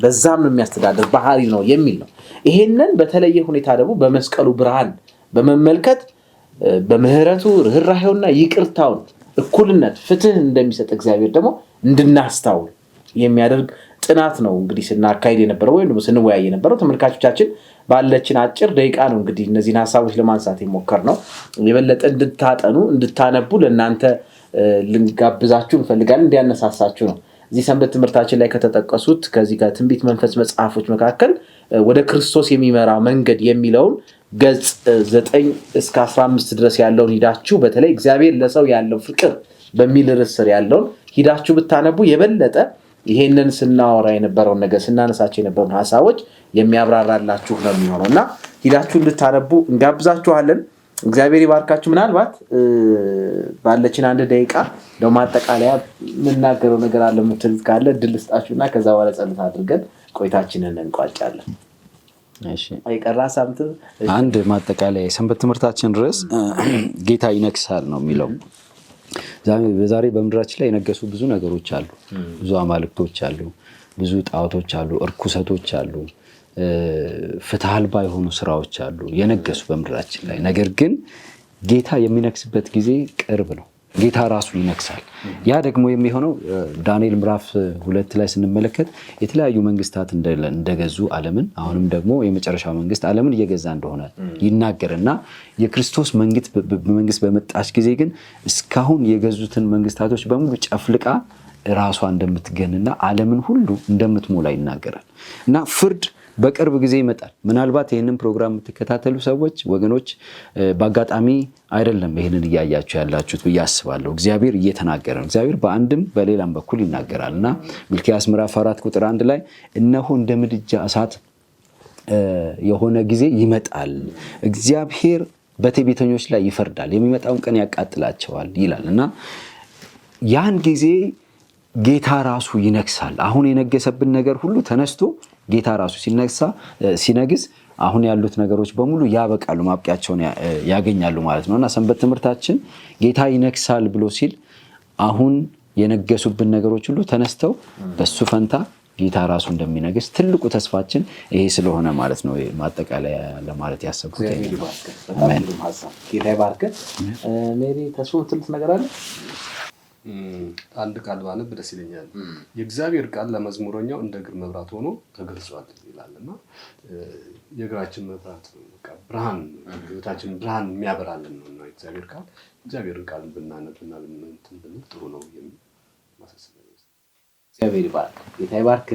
በዛም ነው የሚያስተዳድር ባህሪ ነው የሚል ነው። ይሄንን በተለየ ሁኔታ ደግሞ በመስቀሉ ብርሃን በመመልከት በምህረቱ ርህራሄውና ይቅርታውን እኩልነት ፍትህ እንደሚሰጥ እግዚአብሔር ደግሞ እንድናስተውል የሚያደርግ ጥናት ነው እንግዲህ ስናካሄድ የነበረው ወይም ደግሞ ስንወያይ የነበረው። ተመልካቾቻችን ባለችን አጭር ደቂቃ ነው እንግዲህ እነዚህን ሐሳቦች ለማንሳት የሞከርነው። የበለጠ እንድታጠኑ እንድታነቡ ለእናንተ ልንጋብዛችሁ እንፈልጋለን፣ እንዲያነሳሳችሁ ነው። እዚህ ሰንበት ትምህርታችን ላይ ከተጠቀሱት ከዚህ ከትንቢት መንፈስ መጽሐፎች መካከል ወደ ክርስቶስ የሚመራ መንገድ የሚለውን ገጽ 9 እስከ 15 ድረስ ያለውን ሂዳችሁ በተለይ እግዚአብሔር ለሰው ያለው ፍቅር በሚል ርዕስ ስር ያለውን ሂዳችሁ ብታነቡ የበለጠ ይሄንን ስናወራ የነበረውን ነገር ስናነሳቸው የነበሩን ሐሳቦች የሚያብራራላችሁ ነው የሚሆነውና ሂዳችሁ እንድታነቡ እንጋብዛችኋለን። እግዚአብሔር ይባርካችሁ። ምናልባት ባለችን 1 ደቂቃ ለማጠቃለያ የምናገረው ነገር አለ የምትሉት ካለ እድል ልስጣችሁና ከዛ በኋላ ጸሎት አድርገን ቆይታችንን እንቋጫለን። እሺ አይቀራ ሳምንት አንድ ማጠቃለያ የሰንበት ትምህርታችን ርዕስ ጌታ ይነግሳል ነው የሚለው። ዛሬ በምድራችን ላይ የነገሱ ብዙ ነገሮች አሉ። ብዙ አማልክቶች አሉ፣ ብዙ ጣዖቶች አሉ፣ እርኩሰቶች አሉ፣ ፍትህ አልባ የሆኑ ስራዎች አሉ የነገሱ በምድራችን ላይ። ነገር ግን ጌታ የሚነግስበት ጊዜ ቅርብ ነው። ጌታ ራሱ ይነግሳል። ያ ደግሞ የሚሆነው ዳንኤል ምዕራፍ 2 ላይ ስንመለከት የተለያዩ መንግስታት እንደገዙ ዓለምን፣ አሁንም ደግሞ የመጨረሻው መንግስት ዓለምን እየገዛ እንደሆነ ይናገርና የክርስቶስ መንግስት በመጣች ጊዜ ግን እስካሁን የገዙትን መንግስታቶች በሙሉ ጨፍልቃ ራሷ እንደምትገንና ዓለምን ሁሉ እንደምትሞላ ይናገራል እና ፍርድ በቅርብ ጊዜ ይመጣል። ምናልባት ይህንን ፕሮግራም የምትከታተሉ ሰዎች ወገኖች በአጋጣሚ አይደለም ይህንን እያያችሁ ያላችሁት ብዬ አስባለሁ። እግዚአብሔር እየተናገረ ነው። እግዚአብሔር በአንድም በሌላም በኩል ይናገራል እና ሚልክያስ ምዕራፍ 4 ቁጥር 1 ላይ እነሆ እንደ ምድጃ እሳት የሆነ ጊዜ ይመጣል፣ እግዚአብሔር በትዕቢተኞች ላይ ይፈርዳል፣ የሚመጣውን ቀን ያቃጥላቸዋል ይላል እና ያን ጊዜ ጌታ ራሱ ይነግሳል። አሁን የነገሰብን ነገር ሁሉ ተነስቶ ጌታ ራሱ ሲነግስ አሁን ያሉት ነገሮች በሙሉ ያበቃሉ፣ ማብቂያቸውን ያገኛሉ ማለት ነውና ሰንበት ትምህርታችን ጌታ ይነግሳል ብሎ ሲል አሁን የነገሱብን ነገሮች ሁሉ ተነስተው በሱ ፈንታ ጌታ ራሱ እንደሚነግስ ትልቁ ተስፋችን ይሄ ስለሆነ ማለት ነው። ማጠቃለያ ለማለት ያሰብኩት አሜን። ጌታ ይባርክ። ሜሪ ተስፋ ትልት ነገር አለ። አንድ ቃል ባነብ ደስ ይለኛል። የእግዚአብሔር ቃል ለመዝሙረኛው እንደ እግር መብራት ሆኖ ተገልጿል ይላልና የእግራችን መብራት ብርሃን ህይወታችን ብርሃን የሚያበራልን ነው የእግዚአብሔር ቃል። እግዚአብሔርን ቃል ብናነብና ብንትን ብንል ጥሩ ነው የሚል ማሳሰቢያ ነው። እግዚአብሔር ይባርክ። ጌታ ይባርክ።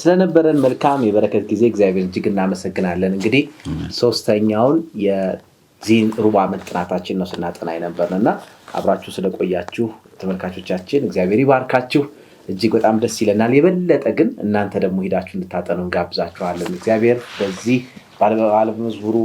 ስለነበረን መልካም የበረከት ጊዜ እግዚአብሔርን እጅግ እናመሰግናለን። እንግዲህ 3ኛውን የዚህን ሩብ ዓመት ጥናታችን ነው ስናጠና የነበርንና አብራችሁ ስለቆያችሁ ተመልካቾቻችን እግዚአብሔር ይባርካችሁ። እጅግ በጣም ደስ ይለናል። የበለጠ ግን እናንተ ደግሞ ሄዳችሁ እንድታጠኑ እንጋብዛችኋለን። እግዚአብሔር በዚህ ባለመዝሙሩ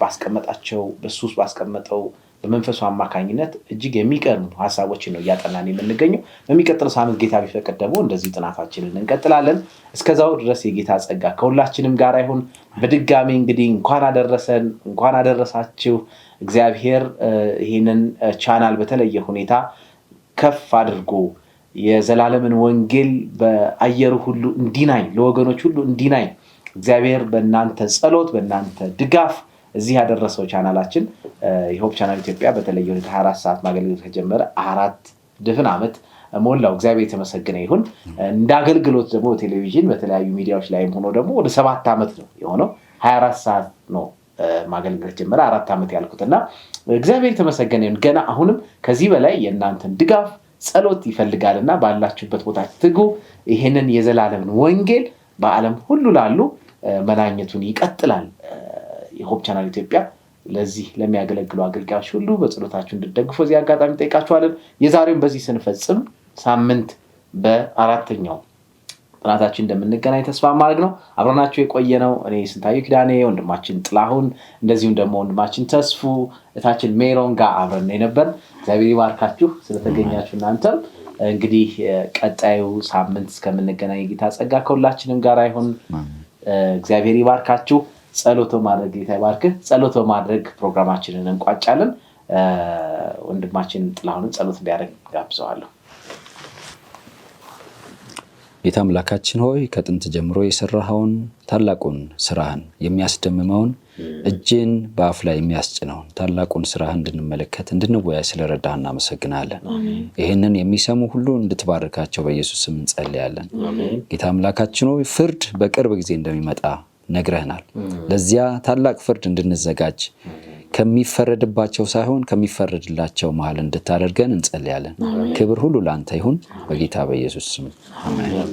ባስቀመጣቸው በሱስ ባስቀመጠው በመንፈሱ አማካኝነት እጅግ የሚቀርቡ ሐሳቦችን ነው እያጠናን የምንገኘው። በሚቀጥለው ሳምንት ጌታ ቢፈቅድ ደግሞ እንደዚህ ጥናታችንን እንቀጥላለን። እስከዛው ድረስ የጌታ ጸጋ ከሁላችንም ጋር ይሁን። በድጋሚ እንግዲህ እንኳን አደረሰን፣ እንኳን አደረሳችሁ። እግዚአብሔር ይህንን ቻናል በተለየ ሁኔታ ከፍ አድርጎ የዘላለምን ወንጌል በአየሩ ሁሉ እንዲናኝ ለወገኖች ሁሉ እንዲናኝ እግዚአብሔር በእናንተ ጸሎት በእናንተ ድጋፍ እዚህ ያደረሰው ቻናላችን የሆፕ ቻናል ኢትዮጵያ በተለየ ሁኔታ 24 ሰዓት ማገልገል ከጀመረ 4 ድፍን ዓመት ሞላው። እግዚአብሔር የተመሰገነ ይሁን። እንደ አገልግሎት ደግሞ ቴሌቪዥን በተለያዩ ሚዲያዎች ላይም ሆኖ ደግሞ ወደ 7 ዓመት ነው የሆነው። 24 ሰዓት ነው ማገልገል ጀመረ 4 ዓመት ያልኩትና እግዚአብሔር የተመሰገነ ይሁን። ገና አሁንም ከዚህ በላይ የእናንተን ድጋፍ ጸሎት ይፈልጋልና ባላችሁበት ቦታ ትጉ። ይሄንን የዘላለምን ወንጌል በዓለም ሁሉ ላሉ መናኘቱን ይቀጥላል። የሆፕ ቻናል ኢትዮጵያ ለዚህ ለሚያገለግሉ አገልጋዮች ሁሉ በጸሎታችሁ እንድትደግፉ እዚህ አጋጣሚ ጠይቃችኋለን። የዛሬውን በዚህ ስንፈጽም ሳምንት በ4ኛው ጥናታችን እንደምንገናኝ ተስፋ ማድረግ ነው። አብረናችሁ የቆየነው እኔ ስንታየው ኪዳኔ፣ ወንድማችን ጥላሁን፣ እንደዚሁም ደግሞ ወንድማችን ተስፉ፣ እታችን ሜሮን ጋር አብረን ነበር። እግዚአብሔር ይባርካችሁ ስለተገኛችሁ። እናንተም እንግዲህ ቀጣዩ ሳምንት እስከምንገናኝ ጌታ ጸጋ ከሁላችንም ጋር ይሁን። እግዚአብሔር ይባርካችሁ። ጸሎት ማድረግ ጌታ ይባርክህ። ጸሎት ማድረግ ፕሮግራማችንን እንቋጫለን። ወንድማችን ጥላሁንን ጸሎት እንዲያደርግ ጋብዘዋለሁ። ጌታ አምላካችን ሆይ ከጥንት ጀምሮ የሰራኸውን ታላቁን ስራህን የሚያስደምመውን እጅን በአፍ ላይ የሚያስጭነውን ታላቁን ስራህን እንድንመለከት እንድንወያይ ስለረዳህ እናመሰግናለን። ይህንን የሚሰሙ ሁሉ እንድትባርካቸው በኢየሱስ ስም እንጸልያለን። ጌታ አምላካችን ሆይ ፍርድ በቅርብ ጊዜ እንደሚመጣ ነግረህናል። ለዚያ ታላቅ ፍርድ እንድንዘጋጅ ከሚፈረድባቸው ሳይሆን ከሚፈረድላቸው መሃል እንድታደርገን እንጸልያለን። ክብር ሁሉ ላንተ ይሁን በጌታ በኢየሱስ ስም አሜን።